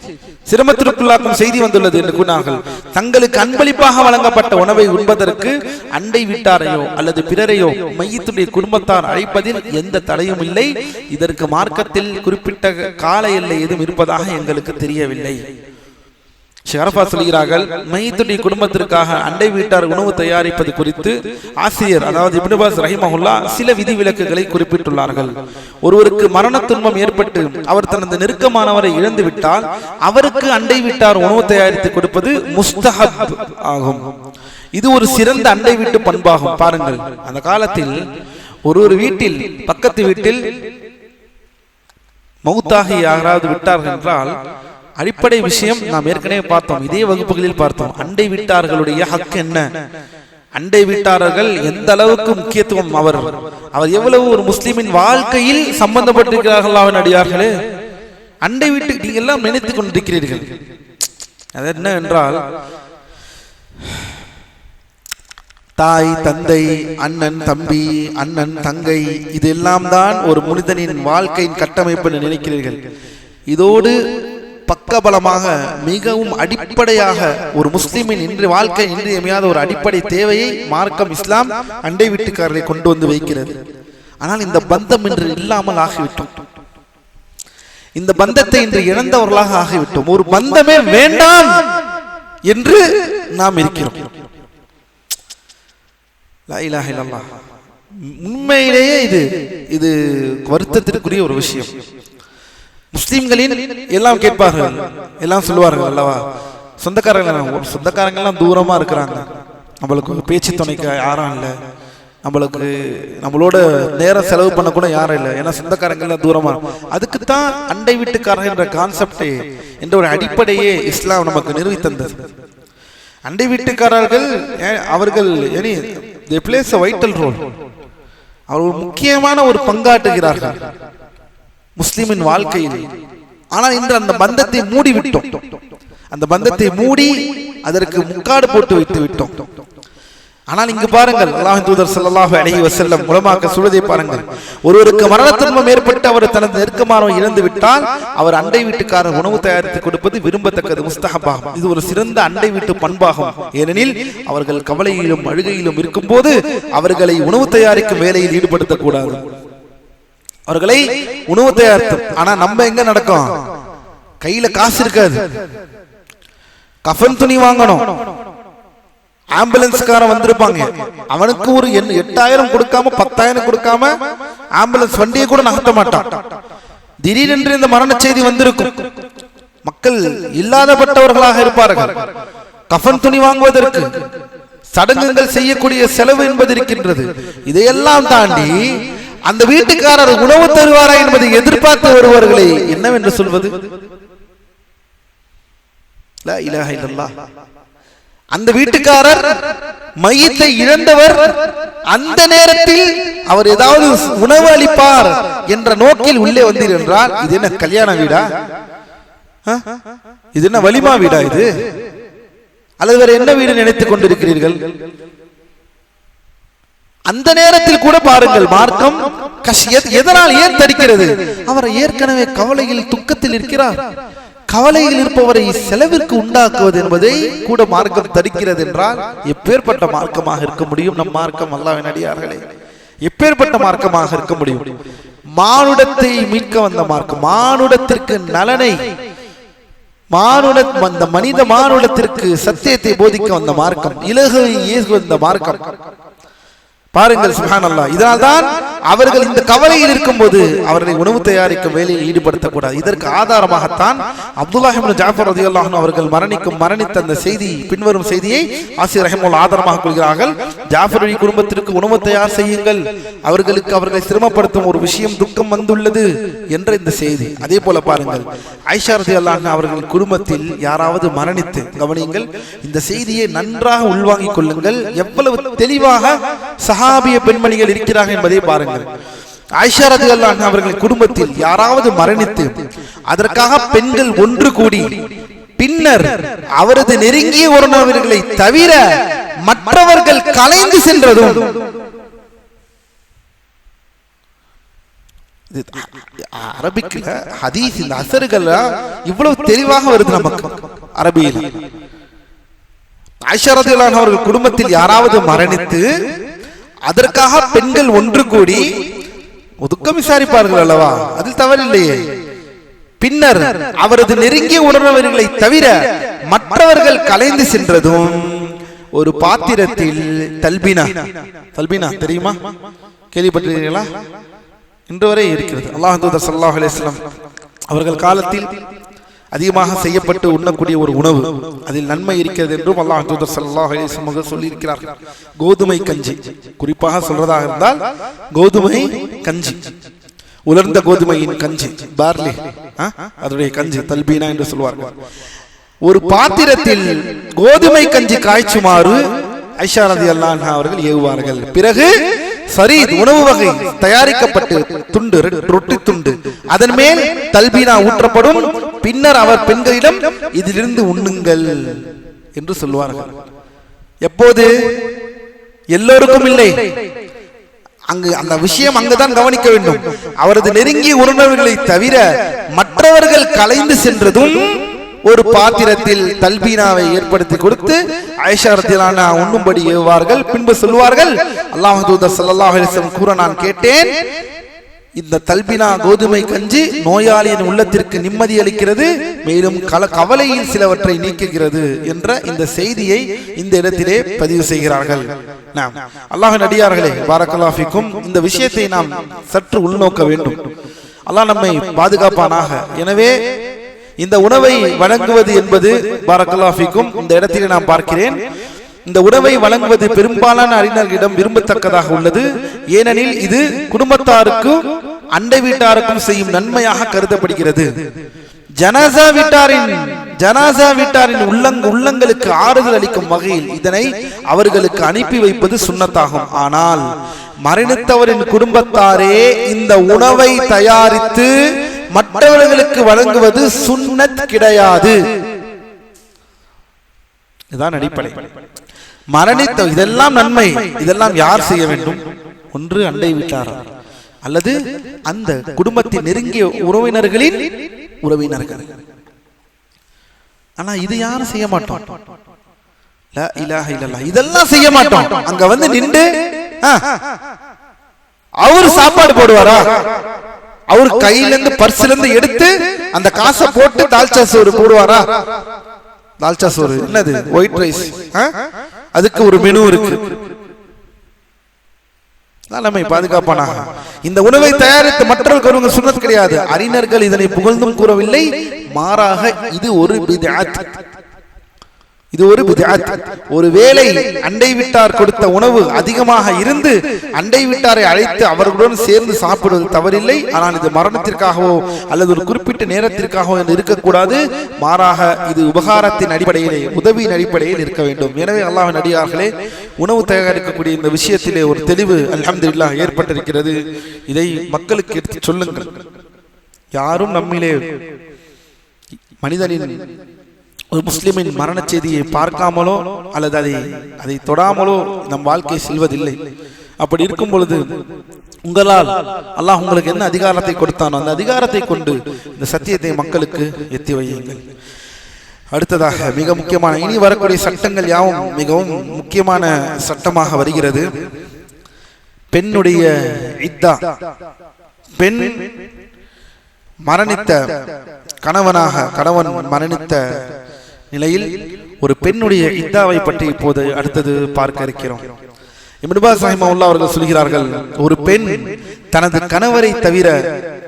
சிரமத்திற்குள்ளாக்கும் செய்தி வந்துள்ளது என்று கூறினார்கள். தங்களுக்கு அன்பளிப்பாக வழங்கப்பட்ட உணவை உண்பதற்கு அண்டை வீட்டாரையோ அல்லது பிறரையோ மையத்துடைய குடும்பத்தார் அழைப்பதில் எந்த தடையும் இல்லை. இதற்கு மார்க்கத்தில் குறிப்பிட்ட கால எல்லை எதுவும் இருப்பதாக எங்களுக்கு தெரியவில்லை. ஷரஃபா சொல்கிறார்கள், மையத்துடைய குடும்பத்திற்காக அண்டை வீட்டார் உணவு தயாரிப்பது குறித்து ஆசிரியர், அதாவது இப்னு பாஸ் ரஹிமஹுல்லாஹ் சில விதிவிலக்குகளை குறிப்பிட்டுள்ளார்கள். ஒருவருக்கு மரண துன்பம் ஏற்பட்டு அவர் தனது நெருக்கமானவரை இழந்து விட்டால் அவருக்கு அண்டை வீட்டார் உணவு தயாரித்து கொடுப்பது முஸ்தஹப் ஆகும். இது ஒரு சிறந்த அண்டை வீட்டு பண்பாகும். பாருங்கள், அந்த காலத்தில் ஒரு வீட்டில், பக்கத்து வீட்டில் மௌத்தாகி யாராவது விட்டார்கள் என்றால் அடிப்படை விஷயம் நாம் ஏற்கனவே பார்த்தோம், இதே வகுப்புகளில் பார்த்தோம். அண்டை வீட்டார்களுடைய ஹக் என்ன, அண்டை வீட்டார்கள் எந்த அளவுக்கு முக்கியத்துவம், அவர் எவ்வளவு ஒரு முஸ்லிமின் வாழ்க்கையில் சம்பந்தப்பட்டிருக்கிறார்கள். அவன் அடியார்களே, அண்டை வீட்டுக்கு நீங்க எல்லாம் நினைத்துக் கொண்டிருக்கிறீர்கள். அது என்ன என்றால், தாய், தந்தை, அண்ணன், தம்பி, அண்ணன், தங்கை, இதெல்லாம் தான் ஒரு மனிதனின் வாழ்க்கையின் கட்டமைப்பு என்று நினைக்கிறீர்கள். இதோடு பக்கபலமாக மிகவும் அடிப்படையாக ஒரு முஸ்லிமின் இன்று வாழ்க்கை இன்றியமையாத ஒரு அடிப்படை தேவையை மார்க்கம் இஸ்லாம் அண்டை வீட்டுக்காரரை கொண்டு வந்து வைக்கிறது. ஆனால் இந்த பந்தம் இன்று இல்லாமல் ஆகிவிட்டோம். இந்த பந்தத்தை இன்று இழந்தவர்களாக ஆகிவிட்டோம். ஒரு பந்தமே வேண்டாம் என்று நாம் இருக்கிறோம். லா இலாஹ இல்லல்லாஹ். உண்மையிலேயே இது வருத்தத்திற்குரிய ஒரு விஷயம். முஸ்லிம்களின் எல்லாம் கேட்பார்கள், எல்லாம் சொல்லுவார்கள் அல்லவா, சொந்தக்காரங்கெல்லாம் தூரமா இருக்கிறாங்க, நம்மளுக்கு பேச்சு துணைக்க யாரும் இல்லை, நம்மளோட நேரம் செலவு பண்ண கூட யாரும் இல்லை, ஏன்னா சொந்தக்காரங்கெல்லாம் தூரமா. அதுக்குத்தான் அண்டை வீட்டுக்காரர்கள் என்ற கான்செப்டே, என்ற ஒரு அடிப்படையே இஸ்லாம் நமக்கு நிறுவித்தந்தது. அண்டை வீட்டுக்காரர்கள் அவர்கள் they plays a vital role. அவர்கள் முக்கியமான ஒரு பங்காற்றுகிறார்கள் முஸ்லிமின் வாழ்க்கையில். ஆனால் இன்று அந்த பந்தத்தை மூடி விட்டோம். அந்த பந்தத்தை மூடி அதற்கு முக்காடு போட்டு வைத்து விட்டோம். ஆனால் இங்கு பாருங்கள், அல்லாஹ்வின் தூதர் ஸல்லல்லாஹு அலைஹி வஸல்லம் உலமாக்கள் சொல்வதை பாருங்கள். ஒருவருக்கு மரண துன்பம் ஏற்பட்டு அவர் தனது நெருக்கமானவரை இழந்து விட்டால் அவர் அண்டை வீட்டுக்காரர் உணவு தயாரித்து கொடுப்பது விரும்பத்தக்கது, முஸ்தஹபாகும். இது ஒரு சிறந்த அண்டை வீட்டு பண்பாகும். ஏனெனில் அவர்கள் கவலையிலும் அழுகையிலும் இருக்கும் போது அவர்களை உணவு தயாரிக்கும் வேலையில் ஈடுபடுத்தக்கூடாது. அவர்களை உணவு தயாரித்தும். ஆனா நம்ம எங்க நடக்கும், கையில காசு இருக்காது, கஃன் துணி வாங்கணும், ஆம்புலன்ஸ்காரன் வந்திருப்பாங்க, அவனுக்கு ஒரு 8,000 கொடுக்காம 10,000 கொடுக்காம ஆம்புலன்ஸ் வண்டியை கூட நகர்த்த மாட்டான். திடீரென்று இந்த மரண செய்தி வந்திருக்கும், மக்கள் இல்லாதப்பட்டவர்களாக இருப்பார்கள். கஃன் துணி வாங்குவதற்கு சடங்குகள் செய்யக்கூடிய செலவு என்பது இருக்கின்றது. இதையெல்லாம் தாண்டி அந்த வீட்டுக்காரர் உணவு தருவாரா என்பதை எதிர்பார்த்து வருவர்களை என்னவென்று சொல்வது? லா இலாஹ இல்லல்லாஹ். அந்த வீட்டுக்காரர் மையத்தை இழந்தவர், அந்த நேரத்தில் அவர் ஏதாவது உணவு அளிப்பார் என்ற நோக்கில் உள்ளே வந்தீர் என்றால் இது என்ன கல்யாண வீடா? இது என்ன வலிமா வீடா? இது அல்லது வேற என்ன வீடு நினைத்துக் கொண்டிருக்கிறீர்கள்? அந்த நேரத்தில் கூட பாருங்கள், மார்க்கம் கஷியத் எதனால் ஏன் தடுக்கிறது? அவர் ஏற்கனவே கவலையில் துக்கத்தில் இருக்கிறார். கவலையில் இருப்பவரை செலவிற்கு உண்டாக்குவது என்பதை கூட மார்க்கம் தடுக்கிறது என்றால் எப்பேற்பட்ட மார்க்கமாக இருக்க முடியும் நம் மார்க்கம்? அல்லாஹ்வின் அடியார்களே, எப்பேற்பட்ட மார்க்கமாக இருக்க முடியும்? மானுடத்தை மீட்க வந்த மார்க்கம், மானுடத்திற்கு நலனை, அந்த மனித மானுடத்திற்கு சத்தியத்தை போதிக்க வந்த மார்க்கம், இலகுவை ஏசுவந்த மார்க்கம். பாருங்கள், சுப்ஹானல்லாஹ். இதனால்தான் அவர்கள் இந்த கவலையில் இருக்கும்போது அவர்களை உணவு தயாரிக்கும் வேலையில் ஈடுபடுத்தக்கூடாது. இதற்கு ஆதாரமாகத்தான் அப்துல்லாஹ் இப்னு ஜாஃபர் ரலியல்லாஹு அன்ஹு அவர்கள் மரணித்த அந்த செய்தி, பின்வரும் செய்தியை ஆசிரியர் ரஹிமஹுல்லாஹ் ஆதாரமாக கொள்கிறார்கள். ஜாஃபர் அலி குடும்பத்திற்கு உணவு தயார் செய்யுங்கள், அவர்களுக்கு அவர்களை சிரமப்படுத்தும் ஒரு விஷயம் துக்கம் வந்துள்ளது என்ற இந்த செய்தி. அதே போல பாருங்கள், ஆயிஷா ரலியல்லாஹு அன்ஹா அவர்கள் குடும்பத்தில் யாராவது மரணித்து, கவனியுங்கள், இந்த செய்தியை நன்றாக உள்வாங்கிக் கொள்ளுங்கள், எவ்வளவு தெளிவாக சஹாபிய பெண்மணிகள் இருக்கிறார்கள் என்பதை பாருங்கள். ஆயிஷா ரலியல்லாஹு அன்ஹா அவர்கள் குடும்பத்தில் யாராவது மரணித்து அதற்காக பெண்கள் ஒன்று கூடி பின்னர் அவரது நெருங்கிய உறவினர்களை தவிர மற்றவர்கள் கலைந்து சென்றதும், அரபிக்ல ஹதீஸ் இந்த அசர்கள் இவ்வளவு தெளிவாக வருது நமக்கு அரபியில். ஆயிஷா ரலியல்லாஹு அன்ஹா அவர்கள் குடும்பத்தில் யாராவது மரணித்து அதற்காக பெண்கள் ஒன்று கூடி ஒதுக்கம் விசாரிப்பார்கள் அல்லவா, அதில் தவறில்லையே. பின்னர் அவரது நெருங்கிய உறவினர்களை தவிர மற்றவர்கள் கலைந்து சென்றதும் ஒரு பாத்திரத்தில் தல்பீனா, தல்பீனா தெரியுமா, கேள்விப்பட்டிருக்கிறீர்களா? இன்று வரை இருக்கிறது. அல்லாஹ் தூதர் ஸல்லல்லாஹு அலைஹி வஸல்லம் அவர்கள் காலத்தில் அதிகமாக செய்யப்பட்டு உண்ணக்கூடிய ஒரு உணவு, அதில் நன்மை இருக்கிறது என்றும் அல்லாஹ் தூதர் ஸல்லல்லாஹு அலைஹி வஸல்லம் சொல்லி இருக்கிறார்கள். கோதுமை கஞ்சி, குறிப்பாக சொல்றதாக இருந்தால் கோதுமை கஞ்சி, உலர்ந்த கோதுமையின் கஞ்சி, பார்லி, அதனுடைய கஞ்சி தல்பீனா என்று சொல்வார்கள். ஒரு பாத்திரத்தில் கோதுமை கஞ்சி காய்ச்சுமாறு ஆயிஷா ரலியல்லாஹு அன்ஹா அவர்கள் ஏவுவார்கள். பிறகு சரீத் உணவு வகை தயாரிக்கப்பட்டு துண்டு, ரொட்டி துண்டு, அதன் மேல் தல்பீனா ஊற்றப்படும். பின்னர் அவர் பெண்களிடம் இதிலிருந்து உண்ணுங்கள் என்று சொல்வார்கள். எப்போது? எல்லோருக்கும் இல்லை, அங்கு அந்த விஷயம் அங்குதான் கவனிக்க வேண்டும். அவரது நெருங்கிய உறவினர்களை தவிர மற்றவர்கள் கலைந்து சென்றதும் ஒரு பாத்திரத்தில் தல்பீனாவை ஏற்படுத்தி கொடுத்து ஆயிஷா ரலியல்லாஹு அன்ஹா உண்ணும்படி ஏவுவார்கள். பின்பு சொல்வார்கள், அல்லாஹ் தூதர் ஸல்லல்லாஹு அலைஹி வஸல்லம் கூற நான் கேட்டேன், இந்த தல்பீனா கோதுமை கஞ்சி நோயாளியின் உள்ளத்திற்கு நிம்மதி அளிக்கிறது, மேலும் கவலையில் சிலவற்றை நீக்குகிறது என்ற இந்த செய்தியை இந்த இடத்திலே பதிவு செய்கிறார்கள். அல்லாஹ்வின் அடியார்களே, பாரக்கல்லாஹு ஃபீக்கும், இந்த விஷயத்தை நாம் சற்று உள்நோக்க வேண்டும். அல்லாஹ் நம்மை பாதுகாப்பானாக. எனவே இந்த உணவை வழங்குவது என்பது, பாரக்கல்லாஹு ஃபீக்கும், இந்த இடத்திலே நாம் பார்க்கிறேன், இந்த உணவை வழங்குவது பெரும்பாலான அறிஞர்களிடம் விரும்பத்தக்கதாக உள்ளது. ஏனெனில் இது குடும்பத்தாருக்கும் அண்டை வீட்டாருக்கும் செய்யும் நன்மையாக கருதப்படுகிறது. ஜனாசா வீட்டாரின் உள்ளங்களுக்கு ஆறுதல் அளிக்கும் வகையில் இதனை அவர்களுக்கு அனுப்பி வைப்பது சுன்னத்தாகும். ஆனால் மரணித்தவரின் குடும்பத்தாரே இந்த உணவை தயாரித்து மற்றவர்களுக்கு வழங்குவது சுன்னத் கிடையாது. இதுதான் அடிப்படை. மரணித்த இதெல்லாம் நன்மை, இதெல்லாம் யார் செய்ய வேண்டும்? ஒன்று அண்டை வீட்டார், அல்லது அந்த குடும்பத்தின் நெருங்கிய உறவினர்களின் உறவினர்கள். ஆனா இது யாரும் செய்ய மாட்டோம். லா இலாஹ இல்லல்லாஹ், இதெல்லாம் செய்ய மாட்டோம். அங்க வந்து நின்று அவரு சாப்பாடு போடுவாரா? அவர் கையில இருந்து பர்ஸ்ல இருந்து எடுத்து அந்த காசை போட்டு தால்ச்சா சோறு போடுவாரா? தால்ச்சா சோறு என்னது? ஒயிட் ரைஸ், அதுக்கு ஒரு மெனு இருக்கு. நம்மை பாதுகாப்பானாக. இந்த உணவை தயாரித்து மற்றவர்கள் சுன்னத் கிடையாது. அறிஞர்கள் இதனை புகழ்ந்தும் கூறவில்லை, மாறாக இது ஒரு பித்அத். இது ஒரு பித்அத். ஒருவேளை அண்டை வீட்டார் கொடுத்த உணவு அதிகமாக இருந்து அண்டை வீட்டாரை அழைத்து அவர்களுடன் சேர்ந்து சாப்பிடுவது தவறில்லை. ஆனால் இது மரணத்திற்காகவோ அல்லது ஒரு குறிப்பிட்ட நேரத்திற்காகவோ இருக்கக்கூடாது. மாறாக இது உபகாரத்தின் அடிப்படையிலே, உதவியின் அடிப்படையில் இருக்க வேண்டும். எனவே அல்லாஹ்வின் அடியார்களே, உணவு தயாரிக்கக்கூடிய இந்த விஷயத்திலே ஒரு தெளிவு அல்ஹம்துலில்லாஹ் ஏற்பட்டிருக்கிறது. இதை மக்களுக்கு எடுத்து சொல்லுங்கள். யாரும் நம்மிலே மனிதனின், ஒரு முஸ்லிமின் மரண செய்தியை பார்க்காமலோ அல்லது அதை தொடாமலோ நம் வாழ்க்கை செல்வதில்லை. அப்படி இருக்கும் பொழுது உங்களால் அல்லாஹ் உங்களுக்கு என்ன அதிகாரத்தை கொடுத்தானோ அந்த அதிகாரத்தை கொண்டு இந்த சத்தியத்தை மக்களுக்கு எத்தி வையுங்கள். அடுத்ததாக மிக முக்கியமான, இனி வரக்கூடிய சட்டங்கள் யாவும் மிகவும் முக்கியமான சட்டமாக வருகிறது. பெண்ணுடைய இத்தா. பெண் மரணித்த கணவன் மரணித்த நிலையில் ஒரு பெண்ணுடைய இத்தாவை பற்றி இப்போது அடுத்தது பார்க்க இருக்கிறோம். இப்னு பாஸ் ரஹிமஹுல்லாஹ் அவர்கள் சொல்கிறார்கள், ஒரு பெண் தனது கணவரை தவிர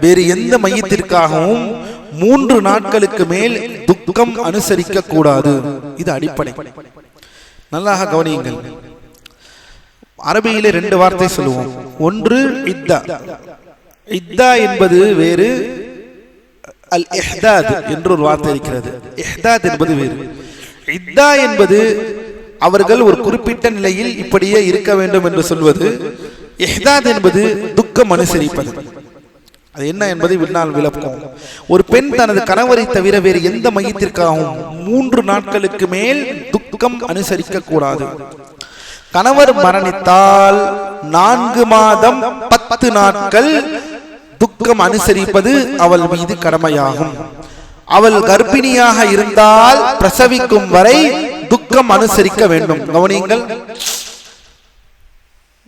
வேறு எந்த மையத்திற்காகவும் 3 நாட்களுக்கு மேல் துக்கம் அனுசரிக்க கூடாது. இது அடிப்படை. நல்லாக கவனியுங்கள். அரபியிலே 2 வார்த்தை சொல்லுவோம். ஒன்று இத்தா. இத்தா என்பது வேறு, அல் இஹ்தாத் என்ற ஒரு வார்த்தை இருக்கிறது. இஹ்தாத் என்பது வேறு. இத்தா என்பது அவர்கள் ஒரு குறிப்பிட்ட நிலையில் இப்படியே இருக்க வேண்டும் என்று சொல்வது. இஹ்தாத் என்பது துக்கம் அனுசரிப்பது. அது என்ன என்பதை பின்னால் விளக்கும். ஒரு பெண் தனது கணவரை தவிர வேறு எந்த மையத்திற்காகவும் 3 நாட்களுக்கு மேல் துக்கம் அனுசரிக்க கூடாது. கணவர் மரணித்தால் 4 மாதம் 10 நாட்கள் துக்கம் அனுசரிப்பது அவள் மீது கடமையாகும். அவள் கர்ப்பிணியாக இருந்தால் பிரசவிக்கும் வரை துக்கம் அனுசரிக்க வேண்டும். கவனியுங்கள்,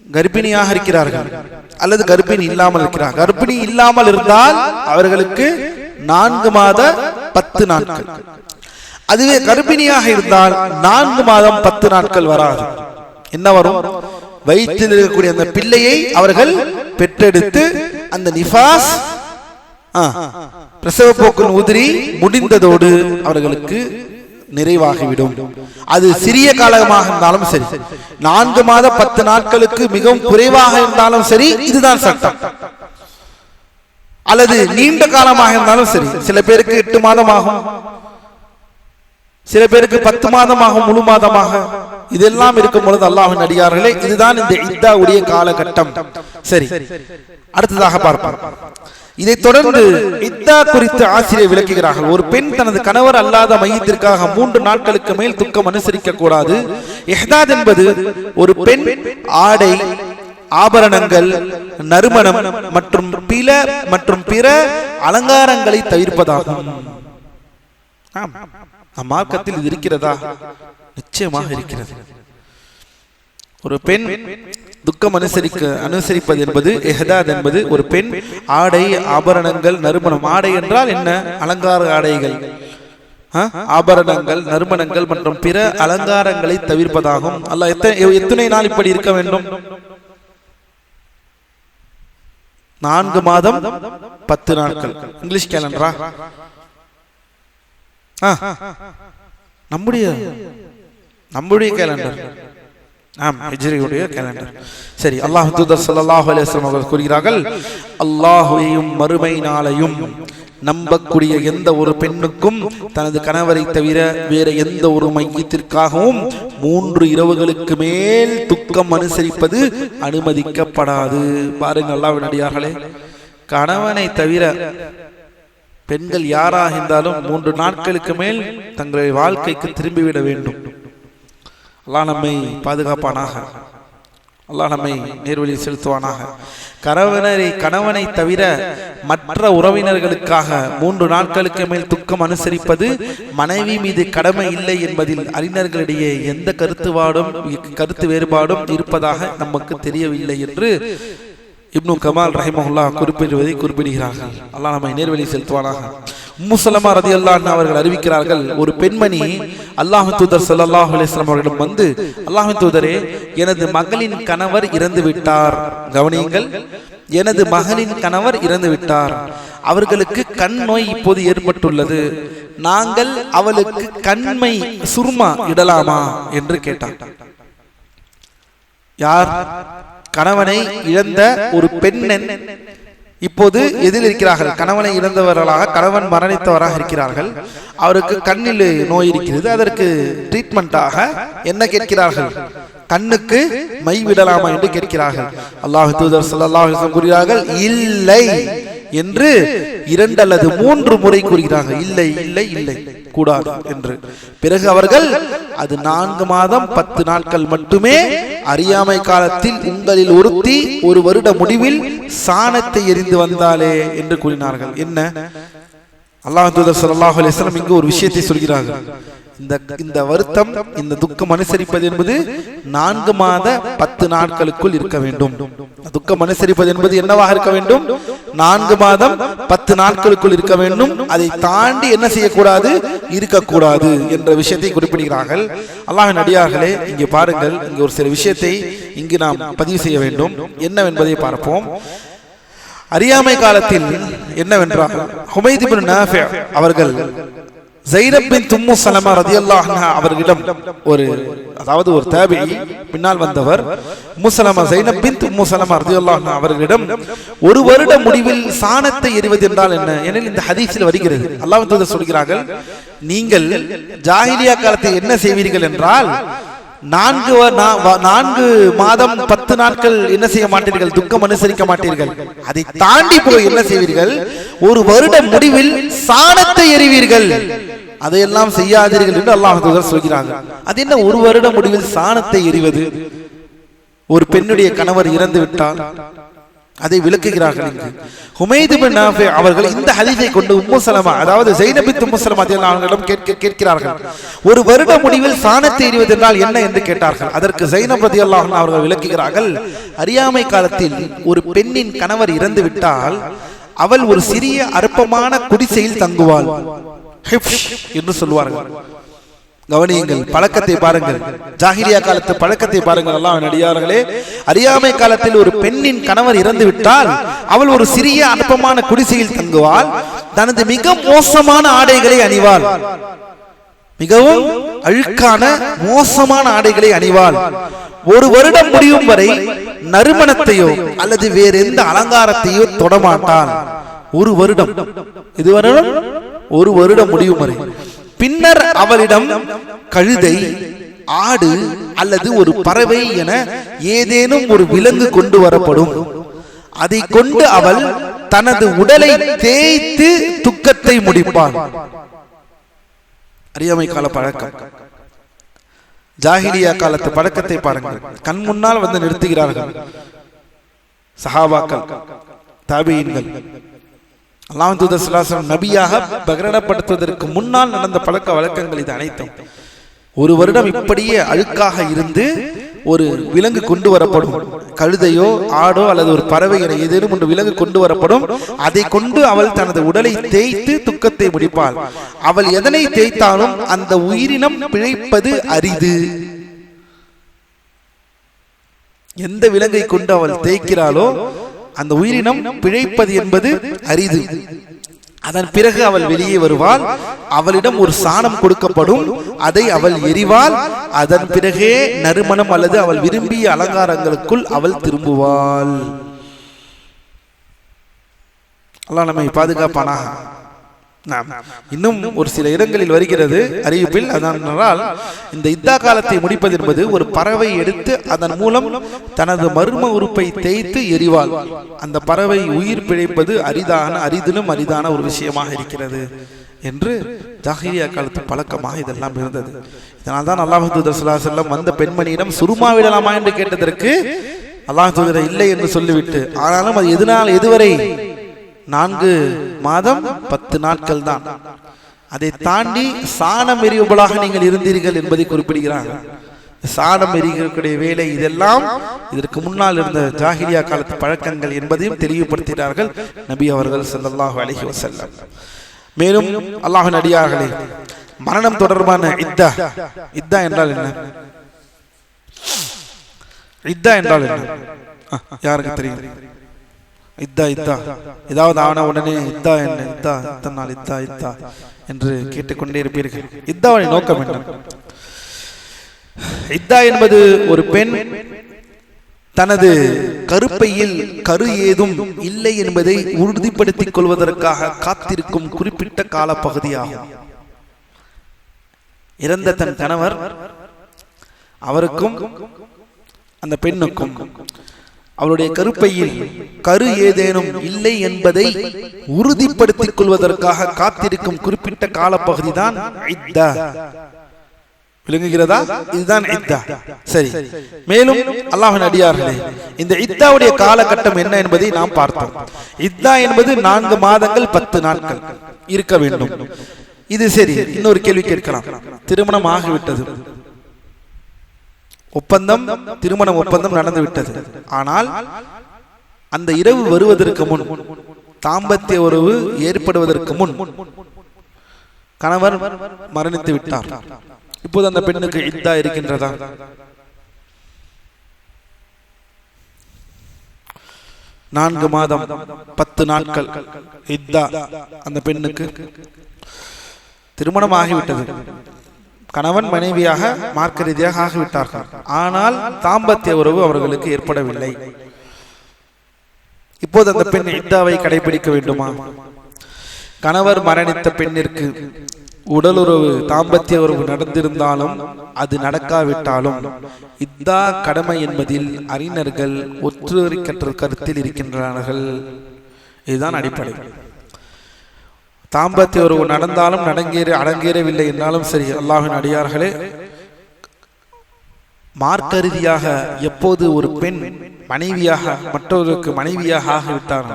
கர்ப்பிணியாக இருக்கிறார்கள் அல்லது கர்ப்பிணி இல்லாமல் இருக்கிறார். கர்ப்பிணி இல்லாமல் இருந்தால் அவர்களுக்கு 4 மாத 10 நாட்கள். அதுவே கர்ப்பிணியாக இருந்தால் 4 மாதம் 10 நாட்கள் வராது. என்ன வரும்? வயிற்றில் இருக்கக்கூடிய அந்த பிள்ளையை அவர்கள் பெற்றெடுத்து அந்த நிஃபாஸ் பிரசவ போக்கின் உதிரி முடிந்ததோடு அவர்களுக்கு நிறைவாகிவிடும். அது சிறிய காலமாக இருந்தாலும் சரி, 4 மாத 10 நாட்களுக்கு மிகவும் குறைவாக இருந்தாலும் சரி, இதுதான் சட்டம். அல்லது நீண்ட காலமாக இருந்தாலும் சரி, சில பேருக்கு 8 மாதம் ஆகும், சில பேருக்கு 10 மாதமாகும், முழு மாதமாக. இதெல்லாம் இருக்கும் பொழுது அல்லாஹ்வின் அடியார்களே, இதுதான் இந்த இத்தாவுடைய காலகட்டம். சரி, அடுத்ததாக பார்ப்போம். இதை தொடர்ந்து இத்தா குறித்து ஆசிரியர் விளக்குகிறார்கள். ஒரு பெண் தனது கணவர் அல்லாத மையத்திற்காக 3 நாட்களுக்கு மேல் துக்கம் அனுசரிக்க கூடாது. இஹ்தாத் என்பது ஒரு பெண் ஆடை, ஆபரணங்கள், நறுமணம் மற்றும் பிற அலங்காரங்களை தவிர்ப்பதாகும். நம் மார்க்கத்தில் இது இருக்கிறதா? நிச்சயமாக இருக்கிறது. ஒரு பெண் துக்கம் அனுசரிப்பது என்பது இஹ்தாத் என்பது ஒரு பெண் ஆடை, ஆபரணங்கள், நறுமணம். ஆடை என்றால் என்ன? அலங்கார ஆடைகள், ஆபரணங்கள், நறுமணங்கள் மற்றும் பிற அலங்காரங்களை தவிர்ப்பதாகும். அல்லாஹ் எத்தனை நாள் இப்படி இருக்க வேண்டும்? 4 மாதம் 10 நாட்கள். இங்கிலீஷ் கேலண்டரா? நம்முடைய கேலண்டர். ஹிஜ்ரியுடைய கேலண்டர். சரி, அல்லாஹ் தூதர் ஸல்லல்லாஹு அலைஹி வஸல்லம் அவர்கள் கூறுகிறார்கள், அல்லாஹ்வையும் மறுமை நாளையும் நம்பக்கூடிய எந்த ஒரு பெண்ணுக்கும் தனது கணவரை தவிர வேற எந்த ஒரு மையத்திற்காகவும் 3 இரவுகளுக்கு மேல் துக்கம் அனுசரிப்பது அனுமதிக்கப்படாது. பாருங்கள் அல்லாஹ்வின் அடியார்களே, கணவனை தவிர பெண்கள் யாராக இருந்தாலும் 3 நாட்களுக்கு மேல் தங்களுடைய வாழ்க்கைக்கு திரும்பிவிட வேண்டும். அல்லாஹ் நம்மை பாதுகாப்பானாக, அல்லாஹ் நம்மை நேர்வழியில் செலுத்துவானாக. கணவனை தவிர மற்ற உறவினர்களுக்காக 3 நாட்களுக்கு மேல் துக்கம் அனுசரிப்பது மனைவி மீது கடமை இல்லை என்பதில் அறிஞர்களிடையே எந்த கருத்து வேறுபாடும் இருப்பதாக நமக்கு தெரியவில்லை என்று இப்னு கமால் ரஹிமஹுல்லாஹ் குறிப்பிடுகிறார்கள். அல்லாஹ் நம்மை நேர்வழி செலுத்துவானாக. உம்மு ஸலமா ரலியல்லாஹு அன்ஹா அவர்கள் அறிவிக்கிறார்கள், ஒரு பெண்மணி அல்லாஹ்வின் தூதர் ஸல்லல்லாஹு அலைஹி வஸல்லம் அவர்களிடம் வந்து, அல்லாஹ்வின் தூதரே, எனது மகளின் கணவர் இறந்து விட்டார். கவனியுங்கள், எனது மகளின் கணவர் இறந்து விட்டார். அவர்களுக்கு கண் நோய் இப்போது ஏற்பட்டுள்ளது. நாங்கள் அவளுக்கு கண்மை சுர்மா இடலாமா என்று கேட்டார். யார்? கணவனை இழந்த ஒரு பெண்ணன் இப்போது எதில் இருக்கிறார்கள்? கணவனை இழந்தவர்களாக, கணவன் மரணித்தவராக இருக்கிறார்கள். அவருக்கு கண்ணில் நோய் இருக்கிறது. அதற்கு ட்ரீட்மெண்டாக என்ன கேட்கிறார்கள்? கண்ணுக்கு மை விடலாமா என்று கேட்கிறார்கள். அல்லாஹ் தூதர் ஸல்லல்லாஹு அலைஹி வஸல்லம் கூறுகிறார்கள், இல்லை என்று 2 அல்லது 3 முறை கூறுகிறார்கள். இல்லை இல்லை இல்லை, கூடாது என்று. பிறகு அவர்கள், அது 4 மாதம் 10 நாட்கள் மட்டுமே. அறியாமை காலத்தில் உங்களில் ஒருத்தி 1 வருட முடிவில் சாணத்தை எரிந்து வந்தாலே என்று கூறினார்கள். என்ன? அல்லாஹ் தூதர் ஸல்லல்லாஹு அலைஹி வஸல்லம் இங்கு ஒரு விஷயத்தை சொல்கிறார்கள். இந்த வருத்தம், இந்த துக்கம் அனுசரிப்பது என்பது 4 மாத 10 நாட்களுக்குள் இருக்க வேண்டும். துக்கம் அனுசரிப்பது என்பது என்னவாக இருக்க வேண்டும்? 4 மாதம் 10 நாட்களுக்குள் இருக்க வேண்டும். அதை தாண்டி என்ன செய்யக்கூடாது? இருக்கக்கூடாது என்ற விஷயத்தை குறிப்பிடுகிறார்கள். அல்லாஹ்வின் அடியார்களே, இங்கே பாருங்கள், இங்கே ஒரு சில விஷயத்தை இங்கு நாம் பதிவு செய்ய வேண்டும். என்னவென்பதை பார்ப்போம். அறியாமை காலத்தில் என்னவென்றால், ஹுமைத் இப்னு நாஃபி அவர்கள் ஸைனப் பின்த் உம்மு ஸலமா ரலியல்லாஹு அன்ஹா அவர்களிடம் ஒரு தாபிஈ பின்னால் வந்தவர் உம்மு ஸலமா, ஸைனப் பின்த் உம்மு ஸலமா ரலியல்லாஹு அன்ஹா அவர்களிடம் ஒரு வருட முடிவில் சாணத்தை எறிவது என்றால் என்ன? ஏனெனில் இந்த ஹதீஸில் வருகிறது, அல்லாஹ்வின் தூதர் சொல்கிறார்கள், நீங்கள் ஜாஹிலியா காலத்தில் என்ன செய்வீர்கள் என்றால் 4 மாதம் 10 நாட்கள் என்ன செய்ய மாட்டீர்கள்? துக்கம் அனுசரிக்க மாட்டீர்கள். அதை தாண்டி போய் என்ன செய்வீர்கள்? ஒரு வருட முடிவில் சாணத்தை எறிவீர்கள். அதையெல்லாம் செய்யாதீர்கள் என்று அல்லாஹ் தூதர் சொல்கிறாங்க. அது என்ன ஒரு வருட முடிவில் சாணத்தை எறிவது? ஒரு பெண்ணுடைய கணவர் இறந்து விட்டால் அதை விளக்குகிறார்கள். இங்கு ஹுமைத் இப்னு நாஃபி அவர்கள் இந்த ஹதீஸை கொண்டு உம்மு ஸலமா, அதாவது ஸைனப் பின்த் உம்மு ஸலமா அவர்களிடம் கேட்கிறார்கள், ஒரு வருட முடிவில் சாணத்தை எறிவது என்றால் என்ன என்று கேட்டார்கள். அதற்கு ஸைனப் ரலியல்லாஹு அன்ஹா அவர்கள் விளக்குகிறார்கள், அறியாமை காலத்தில் ஒரு பெண்ணின் கணவர் இறந்து விட்டால் அவள் ஒரு சிறிய அற்பமான குடிசையில் தங்குவாள். ஹிஃப்ஷ் என்று சொல்வார்கள். கவனியுங்கள், பழக்கத்தை பாருங்கள், ஜாஹிலியா காலத்து பழக்கத்தை பாருங்கள். அல்லாஹ்வின் அடியார்களே, அறியாமை காலத்தில் ஒரு பெண்ணின் கணவர் இறந்து விட்டால் அவள் ஒரு சிறிய அற்பமான குடிசையில் தங்குவாள். தனது மிக மோசமான ஆடைகளை அணிவாள். மிகவும் அழுக்கான மோசமான ஆடைகளை அணிவாள். ஒரு வருடம் முடியும் வரை நறுமணத்தையோ அல்லது வேறு எந்த அலங்காரத்தையோ தொடமாட்டாள். ஒரு வருடம், இது வருடம் ஒரு வருடம் முடியும் வரை. பின்னர் அவளிடம் கழுதை, ஆடு அல்லது ஒரு பறவை என ஏதேனும் ஒரு விலங்கு கொண்டு வரப்படும். அதை கொண்டு அவள் தனது உடலை தேய்த்து துக்கத்தை முடிப்பாள். அறியாமை கால பழக்கம், ஜாஹிலியா காலத்து பழக்கத்தை பாருங்கள். கண் முன்னால் வந்து நிறுத்துகிறார்கள் சஹாபாக்கள், தாபியீன்கள். அல்லாஹ்வின் தூதர் ஸல்லல்லாஹு அலைஹி வஸல்லம் நபியாக பிரகடனப்படுத்துவதற்கு முன்னால் நடந்த பழக்க வழக்கங்கள் இது அனைத்தும். ஒரு வருடம் இப்படியே அழுக்காக இருந்து ஒரு விலங்கு கொண்டு வரப்படும், கழுதையோ ஆடோ அல்லது ஒரு பறவை என ஏதேனும் ஒன்று விலங்கு கொண்டு வரப்படும். அதை கொண்டு அவள் தனது உடலை தேய்த்து துக்கத்தை முடிப்பாள். அவள் எதனை தேய்த்தாலும் அந்த உயிரினம் பிழைப்பது அரிது. எந்த விலங்கை கொண்டு அவள் தேய்க்கிறாளோ அந்த உயிரினம் பிழைப்பது என்பது அரிது. அதன் பிறகு அவள் வெளியே வருவாள். அவளிடம் ஒரு சாணம் கொடுக்கப்படும், அதை அவள் எறிவாள். அதன் பிறகே நறுமணம் அல்லது அவள் விரும்பிய அலங்காரங்களுக்குள் அவள் திரும்புவாள். அல்லாஹ் நம்மை பாதுகாப்பானாக. இன்னும் ஒரு சில இடங்களில் வருகிறது அறிவிப்பில், அதனால் இந்த இத்தா காலத்தை முடிப்பது என்பது ஒரு பறவை எடுத்து அதன் மூலம் தனது மர்ம உறுப்பை தேய்த்து எறிவாள். அந்த பறவை உயிர் பிழைப்பது அரிதிலும் அரிதான ஒரு விஷயமாக இருக்கிறது என்று ஜாஹிலியா காலத்து பழக்கமாக இதெல்லாம் இருந்தது. இதனால் தான் அல்லாஹ் தூதர் ஸல்லல்லாஹு அலைஹி வஸல்லம் வந்த பெண்மணியிடம் சுருமா விடலாமா என்று கேட்டதற்கு அல்லாஹ் தூதர் இல்லை என்று சொல்லிவிட்டு, ஆனாலும் அது எதுவரை 4 மாதம் 10 நாட்கள் தான். அதை தாண்டி சாணம் எறிவர்களாக நீங்கள் இருந்தீர்கள் என்பதை குறிப்பிடுகிறார்கள். சாணம் எறிகக்கூடிய வேலை இதெல்லாம் இதற்கு முன்னால் இருந்த ஜாஹிலியா காலத்து பழக்கங்கள் என்பதையும் தெளிவுபடுத்தினார்கள் நபி அவர்கள் ஸல்லல்லாஹு அலைஹி வஸல்லம். மேலும் அல்லாஹ்வின் அடியார்களே, மரணம் தொடர்பான இத்தா என்றால் என்ன? இத்தா என்றால் என்ன யாருக்கு தெரியும்? இத்தா ஏதாவது ஆன உடனே இத்தா என்ன, இத்தனை நாள் இத்தா என்று கேட்டுக்கொண்டே இருப்பீர்கள். இத்தாவுடைய நோக்கம் என்ன? இத்தா என்பது ஒரு பெண் தனது கருப்பையில் கரு ஏதும் இல்லை என்பதை உறுதிப்படுத்திக் கொள்வதற்காக காத்திருக்கும் குறிப்பிட்ட காலப்பகுதியாகும். இறந்த தன் கணவர் அவருக்கும் அந்த பெண்ணுக்கும் அவளுடைய கருப்பையில் கரு ஏதேனும் இல்லை என்பதை உறுதிப்படுத்திக் கொள்வதற்காக காத்திருக்கும் குறிப்பிட்ட காலப்பகுதி தான் இத்தா. விளங்குகிறதா? இதுதான் இத்தா. சரி, மேலும் அல்லாஹ்வின் அடியார்களே, இந்த இத்தாவுடைய காலகட்டம் என்ன என்பதை நாம் பார்த்தோம். இத்தா என்பது 4 மாதங்கள் 10 நாட்கள் இருக்க வேண்டும். இது சரி. இன்னொரு கேள்வி கேட்கலாம். திருமணம் ஆகிவிட்டது, ஒப்பந்தம், திருமண ஒப்பந்தம் நடந்து விட்டது. ஆனால் அந்த இரவு வருவதற்கு முன், தாம்பத்திய உறவு ஏற்படுவதற்கு முன் கணவர் மரணித்து விட்டார். இப்போது அந்த பெண்ணுக்கு இத்தா இருக்கின்றதா? நான்கு மாதம் 10 நாட்கள் இத்தா. அந்த பெண்ணுக்கு திருமணம் ஆகிவிட்டது, கணவன் மனைவியாக மார்க்க ரீதியாக ஆகிவிட்டார்கள். ஆனால் தாம்பத்திய உறவு அவர்களுக்கு ஏற்படவில்லை. இப்போது அந்த பெண் இத்தாவை கடைபிடிக்க வேண்டுமா? கணவர் மரணித்த பெண்ணிற்கு உடலுறவு, தாம்பத்திய உறவு நடந்திருந்தாலும் அது நடக்காவிட்டாலும் இத்தா கடமை என்பதில் அறிஞர்கள் ஒற்றுரிக்கற்ற கருத்தில் இருக்கின்றார்கள். இதுதான் அடிப்படை. தாம்பத்திய உறவு நடந்தாலும் அடங்கேறவில்லை என்றாலும் சரி, அல்லாஹ்வின் அடியார்களே, மார்க்க ரீதியாக எப்போது ஒரு பெண் மனைவியாக மற்றவருக்கு மனைவியாக ஆகிவிட்டார்,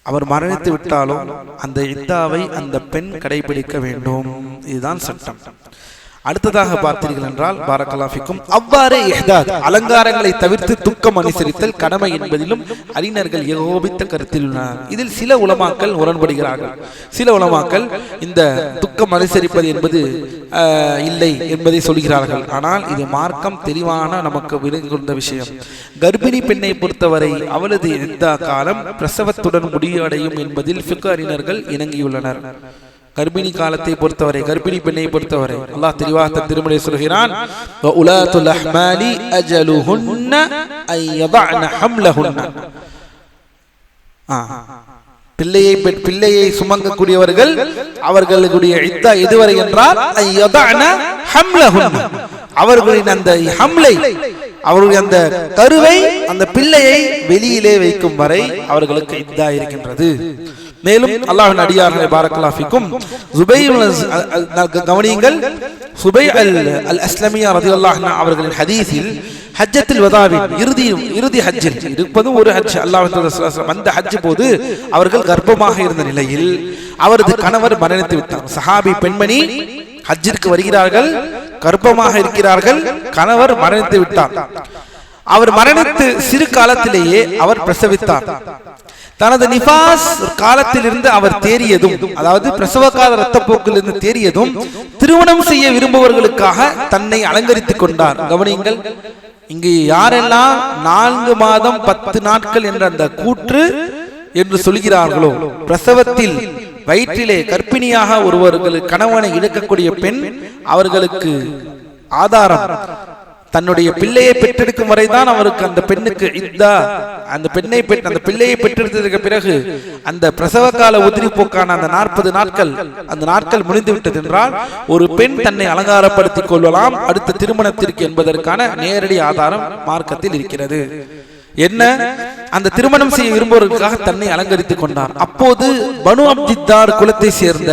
அவர் மரணித்து விட்டாலும் அந்த இத்தாவை அந்த பெண் கடைபிடிக்க வேண்டும். இதுதான் சட்டம். அடுத்ததாக பார்த்தீர்கள் என்றால் பாரக்கல்லாஹு ஃபீக்கும், அவ்வாறே இஹ்தாத் அலங்காரங்களை தவிர்த்து துக்கம் அனுசரித்தல் கடமை என்பதிலும் அறிஞர்கள் ஏகோபித்த கருத்தில் உள்ளனர். இதில் சில உலமாக்கள் முரண்படுகிறார்கள். சில உலமாக்கள் இந்த துக்கம் அனுசரிப்பது என்பது இல்லை என்பதை சொல்கிறார்கள். ஆனால் இது மார்க்கம் தெளிவான நமக்கு விளங்கி கொண்ட விஷயம். கர்ப்பிணி பெண்ணை பொறுத்தவரை அவளது இத்தா காலம் பிரசவத்துடன் முடிவடையும் என்பதில் ஃபிக்ஹ் அறிஞர்கள் இணங்கியுள்ளனர். கர்ப்பிணி காலத்தை பொறுத்தவரை, கர்ப்பிணி பெண்ணை பொறுத்தவரை அல்லாஹ் தெளிவாக திருமறை சொல்கிறான், வஉலாத்துல் அஹ்மாலி அஜலுஹுன்ன அன் யதஅன ஹம்லஹுன்ன. பிள்ளையை சுமங்கக்கூடியவர்கள் அவர்களுடைய இத்தா எதுவரை என்றால் அன் யதஅன ஹம்லஹுன்ன, அவர்களின் அந்த ஹம்லை, அவர்களுடைய அந்த கருவை, அந்த பிள்ளையை வெளியிலே வைக்கும் வரை அவர்களுக்கு இத்தா இருக்கின்றது. மேலும் அல்லாஹ்வின் அடியார்களே பாரக்கல்லாஹு ஃபீக்கும், கவனியுங்கள், சுபை அல் அஸ்லமியா ரலியல்லாஹு அன்ஹா அவர்களின் ஹதீஸில் ஹஜ்ஜத்துல் வதாவின் இறுதி ஹஜ்ஜில் இருப்பதும் ஒரு ஹஜ், அல்லாஹ் அந்த ஹஜ் போது அவர்கள் கர்ப்பமாக இருந்த நிலையில் அவரது கணவர் மரணித்து விட்டார். சஹாபி பெண்மணி ஹஜ்ஜிற்கு வருகிறார்கள், கர்ப்பமாக இருக்கிறார்கள், கணவர் மரணித்து விட்டார். அவர் மரணித்து சிறு காலத்திலேயே அவர் பிரசவித்தார். தனது நிபாஸ் காலத்திலிருந்து அவர் தேறியதும், அதாவது பிரசவ கால இரத்தப்போக்கிலிருந்து தேறியதும் திருமணம் செய்ய விரும்புபவர்களுக்காக தன்னை அலங்கரித்துக் கொண்டார். கவனியுங்கள், இங்கு யாரெல்லாம் 4 மாதம் 10 நாட்கள் என்ற அந்த கூற்று என்று சொல்கிறார்களோ, பிரசவத்தில் வயிற்றிலே கர்ப்பிணியாக ஒருவர்களுக்கு கணவனை இழக்கக்கூடிய பெண், அவர்களுக்கு ஆதாரம் தன்னுடைய பிள்ளையை பெற்றெடுக்கும் வரைதான் அவருக்கு அந்த பெண்ணுக்கு இத்தா, அந்த பிள்ளையை பெற்றெடுத்ததற்கு பிறகு அந்த பிரசவ கால உதிரி போக்கான அந்த 40 நாட்கள், அந்த நாட்கள் முடிந்து விட்டது என்றால் ஒரு பெண் தன்னை அலங்காரப்படுத்திக் கொள்ளலாம் அடுத்த திருமணத்திற்கு என்பதற்கான நேரடி ஆதாரம் மார்க்கத்தில் இருக்கிறது. என்ன? அந்த திருமணம் செய்ய விரும்புவதற்காக தன்னை அலங்கரித்துக் கொண்டார். அப்போது பனு அப்தித்தார் குலத்தை சேர்ந்த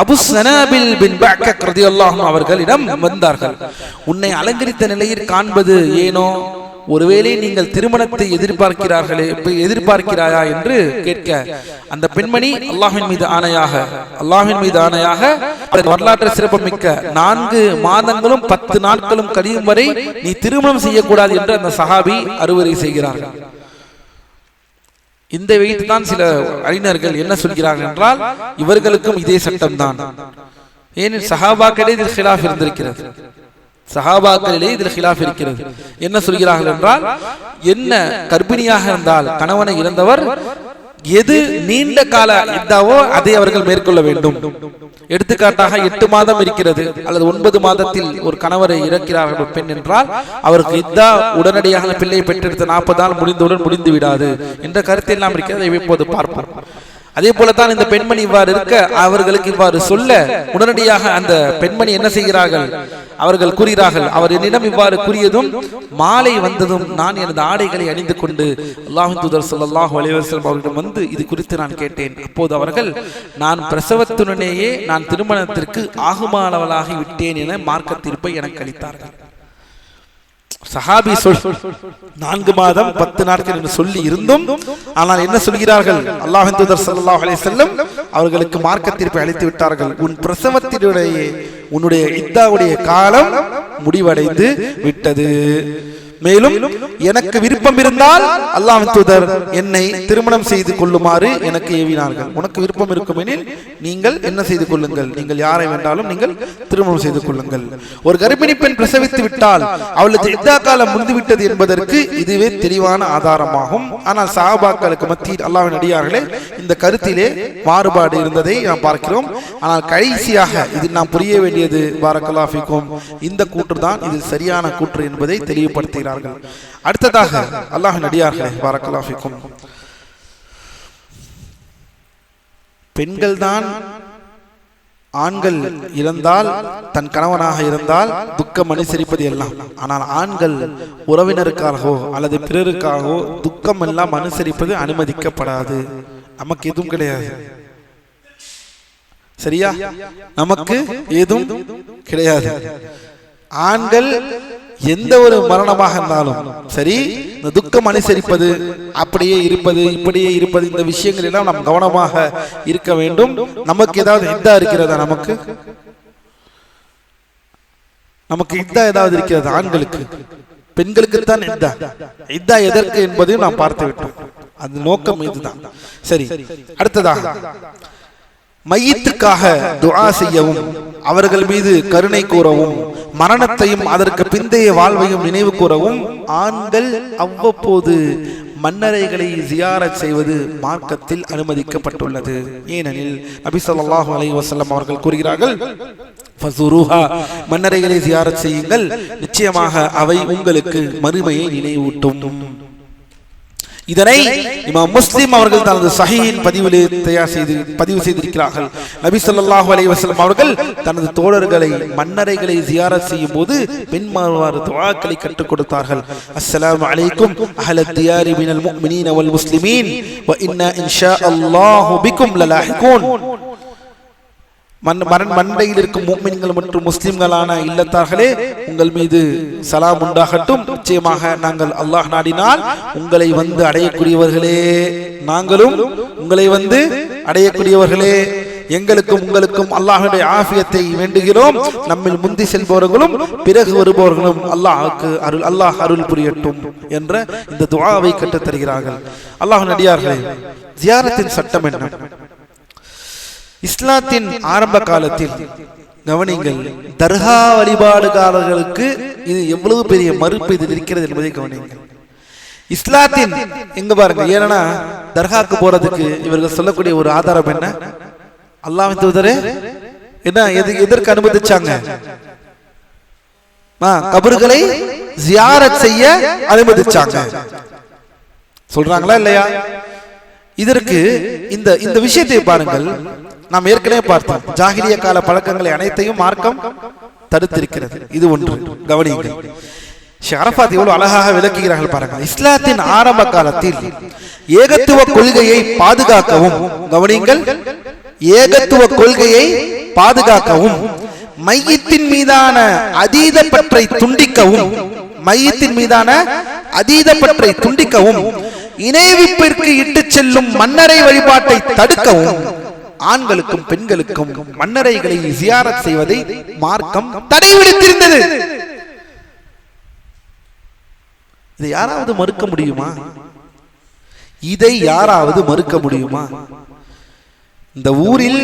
அபு சனாபில் பின் பக்கக் ரலியல்லாஹு அன்ஹு அவர்களிடம் வந்தார்கள். உன்னை அலங்கரித்த நிலையில் காண்பது ஏனோ, ஒருவேளை நீங்கள் திருமணத்தை எதிர்பார்க்கிறாயா என்று கேட்க, அந்த பெண்மணி அல்லாஹ்வின் மீது ஆணையாக வரலாற்று சிறப்புமிக்க 4 மாதங்களும் 10 நாட்களும் கழியும் வரை நீ திருமணம் செய்யக்கூடாது என்று அந்த சஹாபி அறிவுரை செய்கிறார்கள். இந்த வைத்துதான் சில அறிஞர்கள் என்ன சொல்கிறார்கள் என்றால், இவர்களுக்கும் இதே சட்டம் தான். ஏனெனில் சஹாபாக்களே இதில் ஹிலாஃப் இருந்திருக்கிறது. சஹாபாக்களிலே இதில் ஹிலாஃப் இருக்கிறது. என்ன சொல்கிறார்கள் என்றால், என்ன கர்ப்பிணியாக இருந்தால் கணவனை இழந்தவர் எது நீண்ட கால இத்தாவோ அதை அவர்கள் மேற்கொள்ள வேண்டும். எடுத்துக்காட்டாக 8 மாதம் இருக்கிறது அல்லது 9 மாதத்தில் ஒரு கணவரை இறக்கிறார்கள் பெண் என்றால், அவருக்கு இத்தா உடனடியாக பிள்ளையை பெற்றெடுத்த 40 நாள் முடிந்தவுடன் முடிந்து விடாது என்ற கருத்தை எல்லாம் இருக்கிறது. இப்போது பார்ப்போம். அதே போலதான் இந்த பெண்மணி இவ்வாறு இருக்க, அவர்களுக்கு இவ்வாறு சொல்ல உடனடியாக அந்த பெண்மணி என்ன செய்கிறார்கள், அவர்கள் கூறுகிறார்கள், அவர் என்னிடம் இவ்வாறு கூறியதும் மாலை வந்ததும் நான் எனது ஆடைகளை அணிந்து கொண்டு அல்லாஹ்வின் தூதர் ஸல்லல்லாஹு அலைஹி வஸல்லம் அவர்களிடம் வந்து இது குறித்து நான் கேட்டேன். அப்போது அவர்கள், நான் பிரசவத்துடனேயே நான் திருமணத்திற்கு ஆகுமானவளாகி விட்டேன் என மார்க்க தீர்ப்பை எனக்கு அளித்தார்கள். சஹாபி 4 மாதம் 10 நாட்கள் என்று சொல்லி இருந்தும் ஆனால் என்ன சொல்கிறார்கள்? அல்லாஹ்வின் தூதர் ஸல்லல்லாஹு அலைஹி வஸல்லம் அவர்களுக்கு மார்க்க தீர்ப்பை அளித்து விட்டார்கள். உன் பிரசவத்தினுடைய உன்னுடைய இத்தாவுடைய காலம் முடிவடைந்து விட்டது. மேலும் எனக்கு விருப்பம் இருந்தால் அல்லாஹ்வின் தூதர் என்னை திருமணம் செய்து கொள்ளுமாறு எனக்கு ஏவினார்கள். உனக்கு விருப்பம் இருக்கும் எனில் நீங்கள் என்ன செய்து கொள்ளுங்கள், நீங்கள் யாரை வேண்டாலும் நீங்கள் திருமணம் செய்து கொள்ளுங்கள். ஒரு கர்ப்பிணி பெண் பிரசவித்து விட்டால் அவளுக்கு இத்தா காலம் முடிந்துவிட்டது என்பதற்கு இதுவே தெளிவான ஆதாரமாகும். ஆனால் சஹாபாக்களுக்கு மத்தியில் அல்லாஹ்வின் அடியார்களே இந்த கருத்திலே மாறுபாடு இருந்ததை நாம் பார்க்கிறோம். ஆனால் கடைசியாக இது நாம் புரிய வேண்டியது பாரக்கல்லாஹு ஃபீக்கும், இந்த கூற்றுதான் இது சரியான கூற்று என்பதை தெளிவுபடுத்துகிறார். அடுத்ததாக அல்லாஹ்வின் அடியார்களே பாரக்கல்லாஹு ஃபீக்கும், பெண்கள் தான் ஆண்கள் இறந்தால் தன் கணவனாக இருந்தால் துக்கம் அனுசரிப்பது எல்லாம். ஆனால் ஆண்கள் உறவினருக்காகவோ அல்லது பிறருக்காகவோ துக்கம் எல்லாம் அனுசரிப்பது அனுமதிக்கப்படாது. நமக்கு எதுவும் கிடையாது. சரியா? நமக்கு எதுவும் கிடையாது. ஆண்கள் எந்த ஒரு மரணமாக இருந்தாலும் சரி, இந்த துக்கம் அனுசரிப்பது, அப்படியே இருப்பது, இப்படியே இருப்பது, இந்த விஷயங்கள் எல்லாம் நாம் கவனமாக இருக்க வேண்டும். நமக்கு ஏதாவது இத்தா இருக்கிறதா? நமக்கு இத்தா ஏதாவது இருக்கிறதா? ஆண்களுக்கு, பெண்களுக்குத்தான் இத்தா. இத்தா எதற்கு என்பதையும் நாம் பார்த்து விட்டோம். அந்த நோக்கம் இதுதான். சரி, அடுத்ததாக மையத்துக்காக துஆ செய்யவும், அவர்கள் மீது கருணை கூறவும், மரணத்தையும் அதற்கு பிந்தைய வாழ்வையும் நினைவு கூறவும் ஆண்கள் அவ்வப்போது மன்னரைகளை ஜியாரத் செய்வது மார்க்கத்தில் அனுமதிக்கப்பட்டுள்ளது. ஏனெனில் நபி ஸல்லல்லாஹு அலைஹி வஸல்லம் அவர்கள் கூறுகிறார்கள், ஃபஸுருஹா, மன்னரைகளை ஜியாரத் செய்யுங்கள், நிச்சயமாக அவை உங்களுக்கு மறுமையை நினைவூட்டும். இதனை இமாம் முஸ்லிம் அவர்கள் தனது சஹீஹின் பதிவிலே பதிவு செய்திருக்கிறார்கள். நபி ஸல்லல்லாஹு அலைஹி வஸல்லம் அவர்கள் தனது தோழர்களை மன்னரைகளை ஜியாரத் செய்யும் போது பின்வருமாறு துஆக்களை கற்றுக் கொடுத்தார்கள். அஸ்ஸலாமு அலைக்கும் அஹ்லத் தியாரி மினல் முஃமினீன வல் முஸ்லிமீன் வ இன்னா இன்ஷா அல்லாஹு பிக்கும் லலாஹிகூன். மண்டையில் இருக்கும் முஃமின்கள் மற்றும் முஸ்லிம்களான இல்லத்தார்களே, உங்கள் மீது சலாம் உண்டாகட்டும். நிச்சயமாக நாங்கள் அல்லாஹ் நாடினால் உங்களை வந்து அடையக்கூடியவர்களே, நாங்களும் உங்களை வந்து அடையக்கூடியவர்களே. எங்களுக்கும் உங்களுக்கும் அல்லாஹ்வுடைய ஆஃபியத்தை வேண்டுகிறோம். நம்மில் முந்தி செல்பவர்களும் பிறகு வருபவர்களும் அல்லாஹ் அருள் புரியட்டும் என்ற இந்த துஆவை கற்றுத் தருகிறார்கள். அல்லாஹ்வின் அடியார்களே, ஜியாரத்தின் சட்டம் என்ன? இஸ்லாத்தின் ஆரம்ப காலத்தில் கவனிங்கள், தர்கா வழிபாடுகாரர்களுக்கு இது எவ்வளவு பெரிய மறுப்பு இதில் இருக்கிறது என்பதை கவனிங்கள். இஸ்லாத்தின் எங்க பாருங்க, ஏன்னா தர்காக்கு போறதுக்கு இவர்கள் சொல்லக்கூடிய ஒரு ஆதாரம் என்ன? அல்லாஹ்வின் தூதரே என்ன எதற்கு அனுமதிச்சாங்க? கபர்களை ஜியாரத் செய்ய அனுமதிச்சாங்க. சொல்றாங்களா இல்லையா? இதற்கு இந்த விஷயத்தை பாருங்கள். நாம் ஏற்கனவே பார்த்தோம், ஜாகிலிய கால பழக்கங்களை அனைத்தையும் மார்க்கம் தடுத்திருக்கிறது. இது ஒன்று கவனியுங்கள். ஷரஃபாத் எவ்வளவு அழகாக விளக்குகிறார்கள் பாருங்கள். இஸ்லாத்தின் ஆரம்ப காலத்தில் ஏகத்துவ கொள்கையை பாதுகாக்கவும், கவனியுங்கள், ஏகத்துவ கொள்கையை பாதுகாக்கவும், மையத்தின் மீதான அதீத பற்றை துண்டிக்கவும், மையத்தின் மீதான அதீத பற்றை துண்டிக்கவும், இணைவிப்பிற்கு இட்டு செல்லும் மன்னரை வழிபாட்டை தடுக்கவும், ஆண்களுக்கும் பெண்களுக்கும் மன்னரைகளை ஜியாரத் செய்வதை மார்க்கம் தடை விதித்திருந்தது. இதை யாராவது மறுக்க முடியுமா? இதை யாராவது மறுக்க முடியுமா? இந்த ஊரில்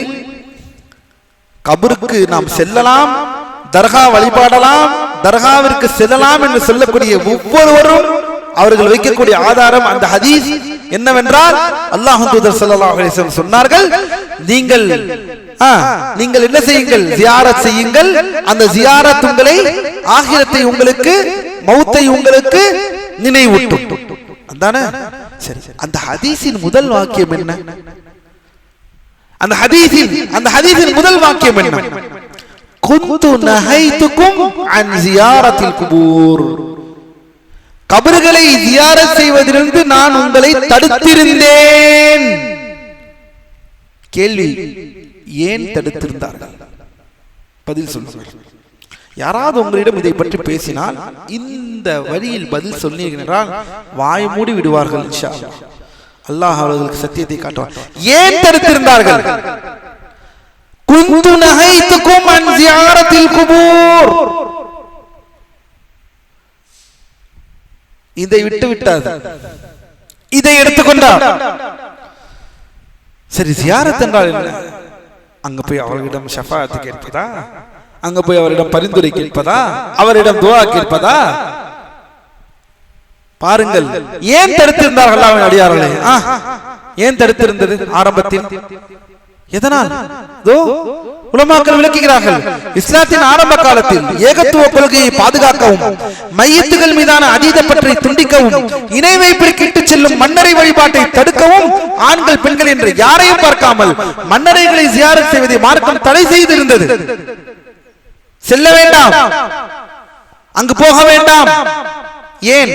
கபருக்கு நாம் செல்லலாம், தர்கா வழிபாடலாம், தர்காவிற்கு செல்லலாம் என்று சொல்லக்கூடிய ஒவ்வொருவரும் அவர்கள் வைக்கக்கூடிய ஆதாரம் அந்த ஹதீஸ் என்னவென்றால், அல்லாஹ்வின் தூதர் ஸல்லல்லாஹு அலைஹி வஸல்லம் சொன்னார்கள், நீங்கள் என்ன செய்யுங்கள்? ஜியாரத் செய்யுங்கள். அந்த ஜியாரத் உங்களை ஆகிரத்தை உங்களுக்கு, மௌத்தை உங்களுக்கு நினைவூட்டும். அதானே? சரி, அந்த ஹதீஸின் முதல் வாக்கியம் என்ன? அந்த ஹதீஸின் முதல் வாக்கியம் என்ன? குன்து நஹைதுக்கும் அன் ஜியாரத்தில் குபூர், கபர்களை ஜியாரத் செய்வதிலிருந்து நான் உங்களை தடுத்திருந்தேன். கேள்வி, ஏன் தடுத்திருந்தார்கள்? பதில் சொல்லுங்கள். யாராவது உங்களிடம் இதை பற்றி பேசினால் இந்த வழியில் பதில் சொன்னீர்கள் வாய் மூடி விடுவார்கள். இன்ஷா அல்லாஹ். அல்லாஹ் அவர்களுக்கு சத்தியத்தை காட்டுவார். ஏன் தடுத்திருந்தார்கள்? குந்து நஹைதுகும் அன் ஜியாரத்தில் குபூர். இதை விட்டு விட்டார், இதை எடுத்துக்கொண்டார். சரி, ஜியாரத் என்றால் என்ன? அங்க போய் அவரிடம் ஷஃபாஅத் கேட்பதா? அங்க போய் அவரிடம் பரிந்துரை கேட்பதா? அவரிடம் துஆ கேட்பதா? பாருங்கள், ஏன் தடுத்திருந்தார்கள் அல்லாஹ்வின் அடியார்களே? ஏன் தடுத்திருந்தது ஆரம்பத்தில்? எதனால்? உலமாக்கள் விளக்குகிறார்கள். இஸ்லாத்தின் ஆரம்ப காலத்தில் ஏகத்துவ கொள்கையை பாதுகாக்கவும், மையத்துகள் மீதான அதீத பற்றி துண்டிக்கவும், இணை வைப்பிற்கு இட்டுச் செல்லும் மன்னரை வழிபாட்டை தடுக்கவும், ஆண்கள் பெண்கள் என்று யாரையும் பார்க்காமல் மன்னரைகளை ஜியாரத் செய்வதை மார்க்கம் தடை செய்திருந்தது. செல்ல வேண்டாம், அங்கு போக வேண்டாம். ஏன்?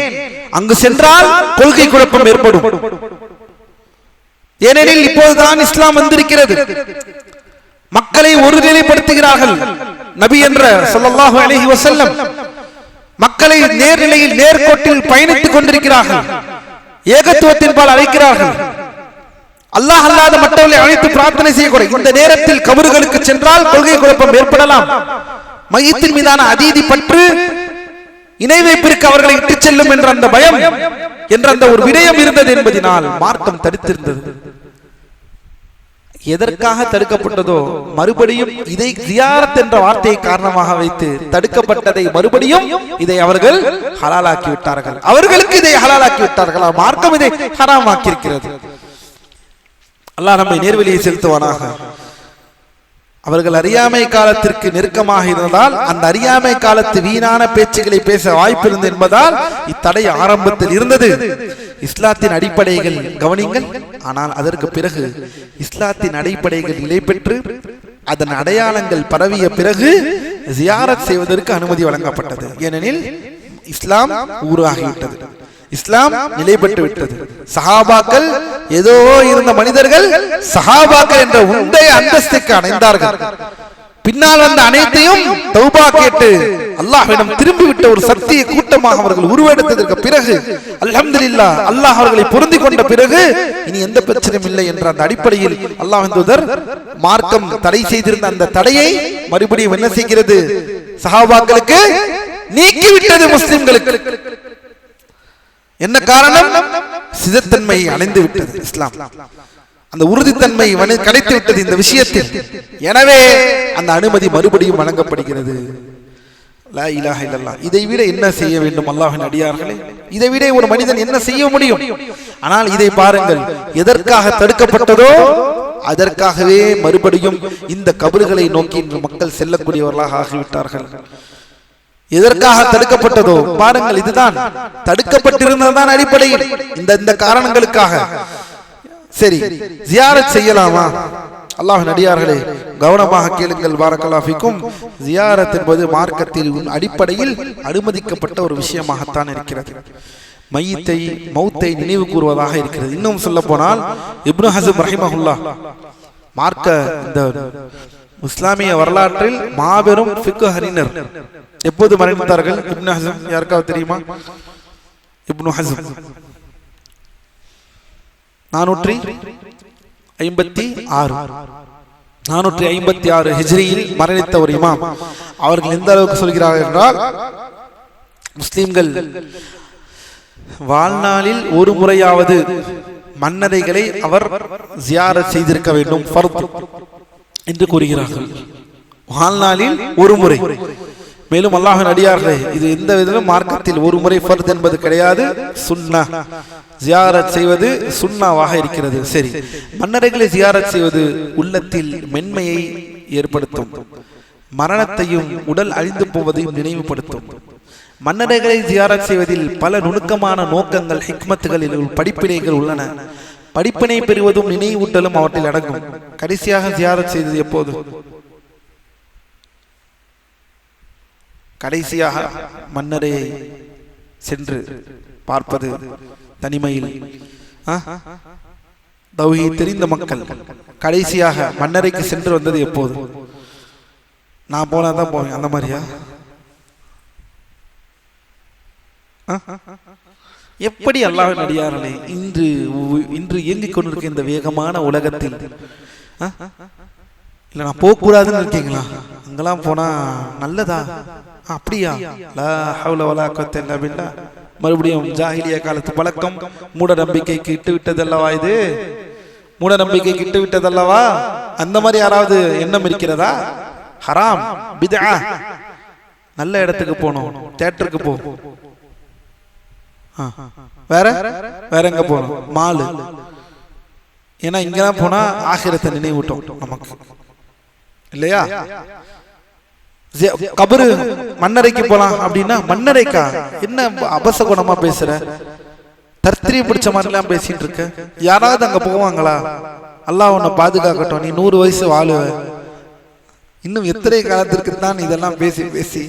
அங்கு சென்றால் கொள்கை குழப்பம் ஏற்படும். ஏனெனில் இப்போதுதான் இஸ்லாம் வந்திருக்கிறது. மக்களை ஒருநிலைப்படுத்துகிறார்கள். நபி என்ற ஸல்லல்லாஹு அலைஹி வஸல்லம் மக்களை நேர்நிலையில் நேர்கோட்டில் பயணித்துக் கொண்டிருக்கிறார்கள். ஏகத்துவத்தின் பால் அழைக்கிறார்கள். அல்லாஹ் அல்லாத மற்றவர்களை அழைத்து பிரார்த்தனை செய்யக்கூடாது. இந்த நேரத்தில் கபர்களுக்கு சென்றால் கொள்கை குழப்பம் ஏற்படலாம். மையத்தின் மீதான அதீதி பற்று, இணை வைப்பிற்கு அவர்களை இட்டுச் செல்லும் என்ற அந்த பயம் என்ற அந்த ஒரு விடயம் இருந்தது என்பதனால் மார்க்கம் தடுத்திருந்தது. எதற்காக தடுக்கப்பட்டதோ மறுபடியும் இதை ஜியாரத் என்ற வார்த்தையை காரணமாக வைத்து தடுக்கப்பட்டதை மறுபடியும் இதை அவர்கள் ஹலாலாக்கி விட்டார்கள். அவர்களுக்கு இதை ஹலாலாக்கி விட்டார்கள். மார்க்கம் இதை ஹராமாக்கி இருக்கிறது. அல்லாஹ் நம்மை நேர்வழியை செலுத்துவானாக. அவர்கள் அறியாமை காலத்திற்கு நெருக்கமாக இருந்ததால் அந்த அறியாமை காலத்து வீணான பேச்சுகளை பேச வாய்ப்பு இருந்தது என்பதால் இத்தடை ஆரம்பத்தில் இருந்தது. இஸ்லாத்தின் அடிப்படைகள் கவனிங்கள். ஆனால் அதற்கு பிறகு இஸ்லாத்தின் அடிப்படைகள் நிலை பெற்று அதன் அடையாளங்கள் பரவிய பிறகு ஜியாரத் செய்வதற்கு அனுமதி வழங்கப்பட்டது. ஏனெனில் இஸ்லாம் ஊராகிவிட்டது, இஸ்லாம் நிலை பெற்று விட்டது. சஹாபாக்கள் ஏதோ இருந்த மனிதர்கள் சஹாபாக்கள் என்ற உண்டைய அந்தஸ்துக்கு அடைந்தார்கள். பின்னால் வந்த அனைத்தையும் தௌபா கேட்டு அல்லாஹ்விடம் திரும்பிவிட்ட ஒரு சத்திய கூட்டமாக அவர்கள் உருவெடுத்ததற்கு பிறகு அல்ஹம்துலில்லாஹ், அல்லாஹ் அவர்களை பொருந்தி கொண்ட பிறகு இனி எந்த பிரச்சனையும் இல்லை என்ற அந்த அடிப்படையில் அல்லாஹ்வின் தூதர் மார்க்கம் தடை செய்திருந்த அந்த தடையை மறுபடியும் என்ன செய்கிறது? சஹாபாக்களுக்கு நீக்கிவிட்டது. முஸ்லிம்களுக்கு என்ன காரணம்? சிதத்தன்மை அடைந்து விட்டது. இஸ்லாம் அந்த உறுதித்தன்மை கிடைத்து விட்டது இந்த விஷயத்தில். எனவே அந்த அனுமதி மறுபடியும் வழங்கப்படுகிறது. லா இலாஹ இல்லல்லாஹ். இதை விட என்ன செய்ய வேண்டும் அல்லாஹ்வின் அடியார்களே? இதை விட ஒரு மனிதன் என்ன செய்ய முடியும்? ஆனால் இதை பாருங்கள், எதற்காக தடுக்கப்பட்டதோ அதற்காகவே மறுபடியும் இந்த கபறுகளை நோக்கி இன்று மக்கள் செல்லக்கூடியவர்களாக ஆகிவிட்டார்கள். எதற்காக தடுக்கப்பட்டதோ பாருங்கள், இதுதான் தடுக்கப்பட்டிருந்ததுதான் அடிப்படையில் இந்த காரணங்களுக்காக. சரி, ஜியாரத் செய்யலாமா? அல்லாஹ்வின் அடியார்களே கவனமாக கேளுங்கள். பாரக்கல்லாஹு ஃபீக்கும். ஜியாரத் என்பது மார்க்கத்தில் அடிப்படையில் அனுமதிக்கப்பட்ட ஒரு விஷயமாகத்தான் இருக்கிறது. மௌத்தை நினைவு கூறுவதாக இருக்கிறது. இன்னும் சொல்ல போனால் இப்னு ஹஸம் ரஹிமஹுல்லாஹ் மார்க்க இந்த இஸ்லாமிய வரலாற்றில் மாபெரும் ஃபிக்ஹ் அறிஞர். எப்போது மரணித்தார்கள் இப்னு ஹஸம்? யாருக்காவது தெரியுமா? இப்னு ஹஸம் 456 ஹிஜ்ரியில் மரணித்த ஒரு இமாம். அவர்கள் எந்த அளவுக்கு சொல்கிறார்கள் என்றால், முஸ்லிம்கள் வாழ்நாளில் ஒரு முறையாவது மன்னரைகளை அவர் ஜியாரத் செய்திருக்க வேண்டும், ஃபர்த் என்று கூறுகிறார்கள். வாழ்நாளில் ஒரு முறை. மேலும் அல்லாஹ்வின் அடியார்களே, இது எந்த விதத்திலும் மார்க்கத்தில் ஒரு முறை ஃபர்த் என்பது கிடையாது, சுன்னா. ஜியாரத் செய்வது சுன்னாவாக இருக்கிறது. சரி, மன்னரைகளை ஜியாரத் செய்வது உள்ளத்தில் மென்மையை ஏற்படுத்தும், மரணத்தையும் உடல் அழிந்து போவதையும் நினைவுபடுத்தும். மன்னரைகளை ஜியாரத் செய்வதில் பல நுணுக்கமான நோக்கங்கள், ஹிக்மத்துகளில் படிப்பினைகள் உள்ளன. படிப்பினை பெறுவதும் நினைவூட்டலும் அவற்றில் அடங்கும். கடைசியாக ஜியாரத் செய்தது எப்போது? கடைசியாக மன்னரையை சென்று பார்ப்பது தனிமையில். தௌஹீத் தெரிந்த மக்கள் கடைசியாக மன்னரைக்கு சென்று வந்தது எப்போது? நான் போனாதான் போவேன், அந்த மாதிரியா? எப்படி அல்லாஹ்வின் அடியார்களே இன்று இயங்கிக் கொண்டிருக்க இந்த வேகமான உலகத்தில் இல்ல நான் போக கூடாதுன்னு இருக்கீங்களா? அங்கெல்லாம் போனா நல்லதா? அப்படியா? லா ஹவ்ல வலா குவத்த இல்லா பில்லாஹ். மறுபடியும் ஜாஹிலியா காலத்து பழக்கம், மூட நம்பிக்கைக்கு இட்டு விட்டதல்லவா இது? மூட நம்பிக்கைக்கு இட்டு விட்டதல்லவா? அந்த மாதிரி யாராவது எண்ணம் இருக்கிறதா? ஹராம், பித்ஆ. நல்ல இடத்துக்கு போகணும், தியேட்டருக்கு போ. வேற வேற எங்க போகணும்? மாலு. ஏன்னா இங்கெல்லாம் போனா ஆகிரத்தை நினைவூட்டும் நமக்கு, இல்லையா? கபரு மண்ணறைக்கு போலாம் அப்படின்னா, மண்ணறைக்கா? என்ன அபசகுணமா பேசுற, தர்த்திரி பிடிச்ச மாதிரிலாம் பேசிட்டு இருக்க. யாராவது அங்க போவாங்களா? அல்லாஹ் உன்னை பாதுகாக்கட்டும், நீ 100 வயசு வாழுவ. இன்னும் எத்தனை காலத்திற்கு தான் இதெல்லாம் பேசி பேசி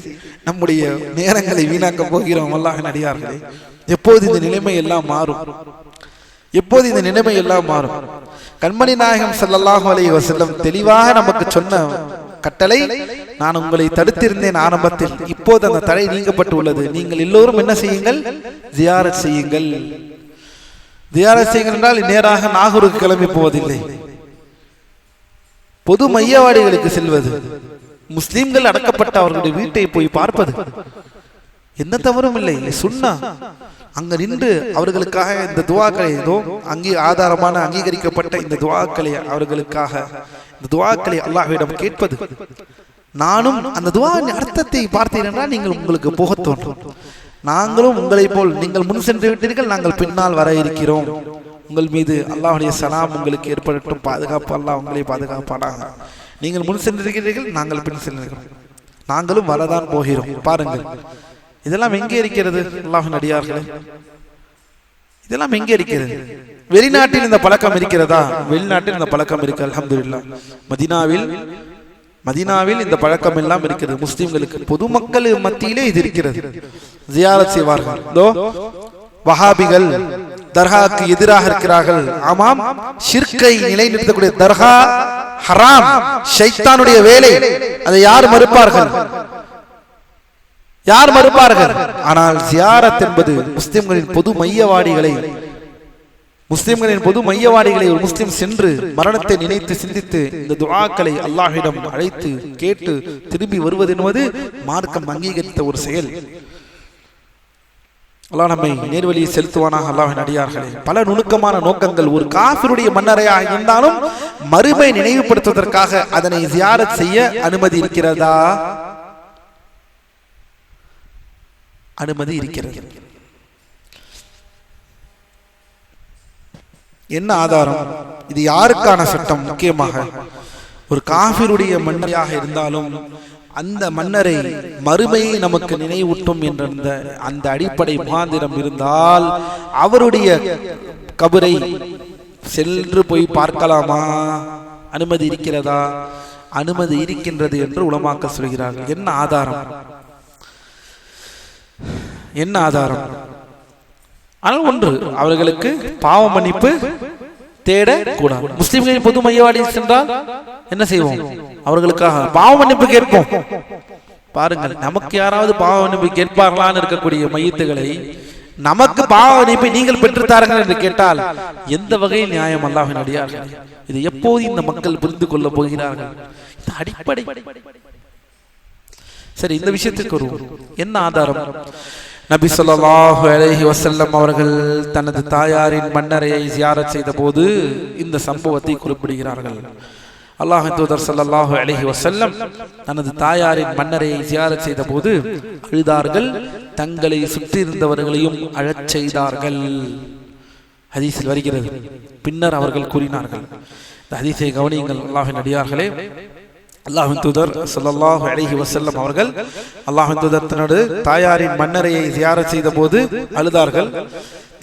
நம்முடைய நேரங்களை வீணாக்க போகிறோம். அல்லாஹ்வின் அடியார்களே, எப்போது இந்த நிலைமை எல்லாம் மாறும்? எப்போது இந்த நிலைமை எல்லாம் மாறும்? கண்மணி நாயகம் ஸல்லல்லாஹு அலைஹி வஸல்லம் தெளிவாக நமக்கு சொன்ன கட்டளை, நான் உங்களை தடுத்திருந்தேன் ஆரம்பத்தில், இப்போது அந்த தடை நீங்கப்பட்டு உள்ளது. நீங்கள் எல்லோரும் என்ன செய்யுங்கள்? ஜியாரத் செய்யுங்கள். ஜியாரத் செய்யுங்கள் என்றால் நேராக நாகூருக்கு கிளம்பி போவதில்லை, பொது மையவாடிகளுக்கு செல்வது, முஸ்லிம்கள் அடக்கப்பட்ட அவர்களுடைய வீட்டை போய் பார்ப்பது, என்ன தவறும் இல்லை, சுன்னா. அங்க நின்று அவர்களுக்காக இந்த துஆக்களை, ஆதாரமான அங்கீகரிக்கப்பட்ட இந்த துஆக்களை அவர்களுக்காக, இந்த துஆக்களை அல்லாஹ்விடம் கேட்பது. நானும் அந்த துஆவின் அர்த்தத்தை பார்த்தீங்கன்னா நீங்கள் உங்களுக்கு போக தோன்றும். நாங்களும் உங்களை போல், நீங்கள் முன் சென்று விட்டீர்கள், நாங்கள் பின்னால் வர இருக்கிறோம். உங்கள் மீது அல்லாஹ்வுடைய சலாம் உங்களுக்கு ஏற்படட்டும், பாதுகாப்பு, அல்லாஹ் உங்களை பாதுகாப்பானாக. நீங்கள் முன் சென்றிருக்கிறீர்கள், நாங்கள் பின் செல்கிறோம், நாங்களும் வரதான் போகிறோம். பாருங்கள், இதெல்லாம் எங்கே இருக்கிறது? அல்லாஹ்வின் அடியார்களே, இதெல்லாம் எங்கே இருக்கிறது? வெளிநாட்டில் இந்த பழக்கம் இருக்கிறதா? வெளிநாட்டில் இந்த பழக்கம் இருக்கு, அல்ஹம்துலில்லாஹ். மதீனாவில் இந்த பழக்கம் எல்லாம் இருக்கிறது. முஸ்லிம்களுக்கு, பொதுமக்கள் மத்தியிலே இது இருக்கிறது. ஜியாரத் செய்வார்கள். வஹாபிகள் தர்காக்கு எதிராக இருக்கிறார்கள். ஆமாம், ஷிர்கை நிலைநிறுத்தக்கூடிய தர்கா ஹராம், ஷைத்தானுடைய வேலை. அதை யார் மறுப்பார்கள்? யார் மறுப்பார்கள்? ஆனால் ஜியாரத் என்பது முஸ்லிம்களின் பொது மையவாடிகளை, ஒரு முஸ்லிம் சென்று மரணத்தை நினைத்து சிந்தித்து இந்த துஆக்களை அல்லாஹ்விடம் அழைத்து கேட்டு திரும்பி வருவது என்பது மார்க்கம் அங்கீகரித்த ஒரு செயல். அல்லாஹ் நம்மை நேர்வழியை செலுத்துவானாக. அல்லாஹ்வின் அடியார்களே, பல நுணுக்கமான நோக்கங்கள். ஒரு காஃபிருடைய மன்னரையாக இருந்தாலும் மறுமை நினைவுபடுத்துவதற்காக அதனை ஜியாரத் செய்ய அனுமதி இருக்கிறதா? அனுமதி இருக்கிறது. என்ன ஆதாரம்? இது யாருக்கான சட்டம்? முக்கியமாக ஒரு காஃபிருடைய மன்னரையாக இருந்தாலும் அந்த மன்னரை மறுமையை நமக்கு நினைவூட்டும் என்ற அந்த அடிப்படை முகாந்திரம் இருந்தால் அவருடைய கபரை சென்று போய் பார்க்கலாமா? அனுமதி இருக்கிறதா? அனுமதி இருக்கின்றது என்று உலமாக்கள் சொல்கிறார்கள். என்ன ஆதாரம்? என்ன ஆதாரம்? ஆனால் ஒன்று, அவர்களுக்கு பாவ மன்னிப்பு தேடக்கூடாது. முஸ்லிம்களின் பொது மையவாடி சென்றால் என்ன செய்வோம்? அவர்களுக்காக பாவ மன்னிப்பு கேட்போம். பாருங்கள், நமக்கு யாராவது பாவ மன்னிப்பு கேட்பார்களான்னு இருக்கக்கூடிய மையத்துகளை நமக்கு பாவ மன்னிப்பை நீங்கள் பெற்றுத்தாருங்கள் என்று கேட்டால் எந்த வகையில் நியாயம்? அல்லாஹ்வின் அடியார்களே, இது எப்போது இந்த மக்கள் புரிந்து கொள்ள போகிறார்கள்? இந்த அடிப்படை. சரி, இந்த விஷயத்துக்கு வருவோம். என்ன ஆதாரம்? நபி ஸல்லல்லாஹு அலைஹி வஸல்லம் அவர்கள் தனது தாயாரின் மன்னரையை ஜியாரத் செய்த போது இந்த சம்பவத்தை குறிப்பிடுகிறார்கள். அல்லாஹ்வின் தூதர் ஸல்லல்லாஹு அலைஹி வஸல்லம் தனது தாயாரின் மன்னரையை ஜியாரத் செய்த போது அழுதார்கள், தங்களை சுற்றியிருந்தவர்களையும் அழச் செய்தார்கள். ஹதீஸில் வருகிறது. பின்னர் அவர்கள் கூறினார்கள், இந்த ஹதீஸை கவனியுங்கள் அல்லாஹ்வின் அடியார்களே. அல்லாஹ்வின் தூதர் ஸல்லல்லாஹு அலைஹி வஸல்லம் அவர்கள் அல்லாஹ்வின் தூதர் தனது தாயாரின் மன்னரையை ஜியாரத் செய்த போது அழுதார்கள்,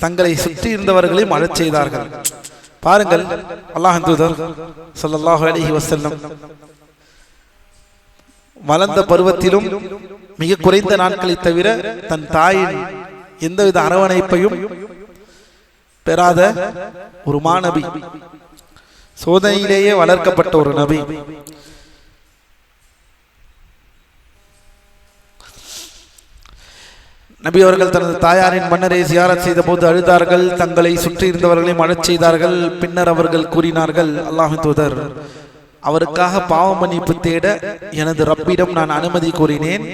தங்களை சுற்றி இருந்தவர்களையும் அழச் செய்தார்கள். பாருங்கள், அல்லாஹ்வின் தூதர் ஸல்லல்லாஹு அலைஹி வஸல்லம் வளர்ந்த பருவத்திலும் மிக குறைந்த நாட்களை தவிர தன் தாயின் எந்தவித அரவணைப்பையும் பெறாத ஒரு மாநபி, சோதனையிலேயே வளர்க்கப்பட்ட ஒரு நபி. நபி அவர்கள் தனது தாயாரின் மன்னரை ஜியாரத் செய்த போது அழுதார்கள், தங்களை சுற்றி இருந்தவர்களையும் அழச் செய்தார்கள். பின்னர் அவர்கள் கூறினார்கள், அல்லாஹ்வின் தூதர், அவருக்காக பாவ மன்னிப்பு தேட எனது ரப்பிடம் நான் அனுமதி கோரினேன்,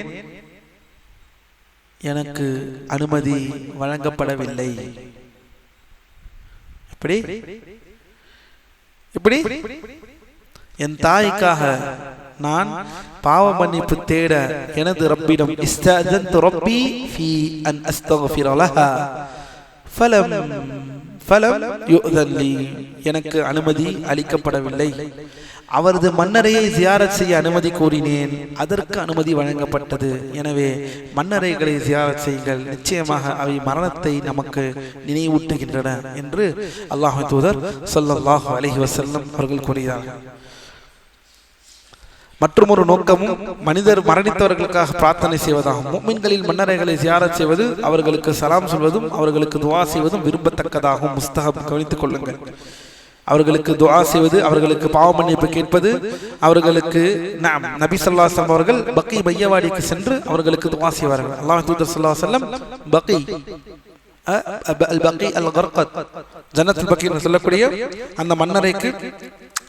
எனக்கு அனுமதி வழங்கப்படவில்லை. இப்படி என் தாய்க்காக நான் பாவ மன்னிப்பு தேட எனது ரப்பிடம் இஸ்தஅதன்து ரப்பி ஃபீ அன் அஸ்தக்ஃபிர லஹா ஃபலம் யுஅதன் லீ, எனக்கு அனுமதி அளிக்கப்படவில்லை. அவரது மன்னரையை ஜியாரத் செய்ய அனுமதி கோரினேன், அதற்கு அனுமதி வழங்கப்பட்டது. எனவே மன்னரைகளை ஜியாரத் செய்யுங்கள், நிச்சயமாக அவை மரணத்தை நமக்கு நினைவூட்டுகின்றன என்று அல்லாஹ்வின் தூதர் ஸல்லல்லாஹு அலைஹி வஸல்லம் அவர்கள் கூறினார்கள். மற்றும் ஒரு நோக்கமும் மனிதர் மரணித்தவர்களுக்காக பிரார்த்தனை செய்வதாகும். முஃமின்களில் மன்னரைகளை ஜியாரத் செய்வது, அவர்களுக்கு சலாம் சொல்வதும் அவர்களுக்கு துஆ செய்வதும் விரும்பத்தக்கதாகும். முஸ்தஹப், கவனித்துக் கொள்ளுங்கள். அவர்களுக்கு துஆ செய்வது, அவர்களுக்கு பாவ மன்னிப்பு கேட்பது, அவர்களுக்கு நபி ஸல்லல்லாஹு அலைஹி வஸல்லம் அவர்கள் பக்கி மையவாடிக்கு சென்று அவர்களுக்கு துஆ செய்வார்கள். அல்லாஹ்வின் தூதர் ஸல்லல்லாஹு அலைஹி வஸல்லம் பக்கி அல்-பக்கி அல்-கர்கத், ஜன்னத்துல் பக்கி என்று சொல்லக்கூடிய அந்த மன்னரைக்கு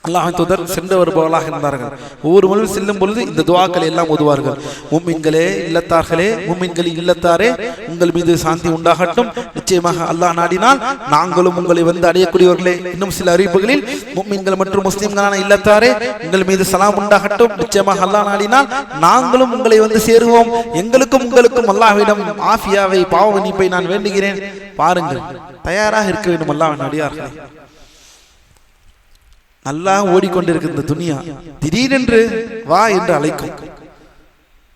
அல்லாஹ்வின் தூதர் சென்று வருபவர்களாக இருந்தார்கள். ஒவ்வொரு முறை செல்லும் பொழுது இந்த துஆக்களை எல்லாம் ஓதுவார்கள். முஃமின்களே, இல்லத்தார்களே, முஃமின்களின் இல்லத்தாரே, உங்கள் மீது சாந்தி உண்டாகட்டும், நிச்சயமாக அல்லாஹ் நாடினால் நாங்களும் உங்களை வந்து அடையக்கூடியவர்களே. இன்னும் சில அறிவிப்புகளில் முஃமின்கள் மற்றும் முஸ்லிம்களான இல்லத்தாரே, உங்கள் மீது சலாம் உண்டாகட்டும், நிச்சயமாக அல்லாஹ் நாடினால் நாங்களும் உங்களை வந்து சேருவோம், எங்களுக்கும் உங்களுக்கும் அல்லாஹ்விடம் ஆஃபியாவை, பாவ மன்னிப்பை நான் வேண்டுகிறேன். பாருங்கள், தயாராக இருக்க வேண்டும். அல்லாஹ்வின் அடியார்களே, நல்லா ஓடிக்கொண்டிருக்கிற இந்த துனியா திடீரென்று வா என்று அழைக்கும்.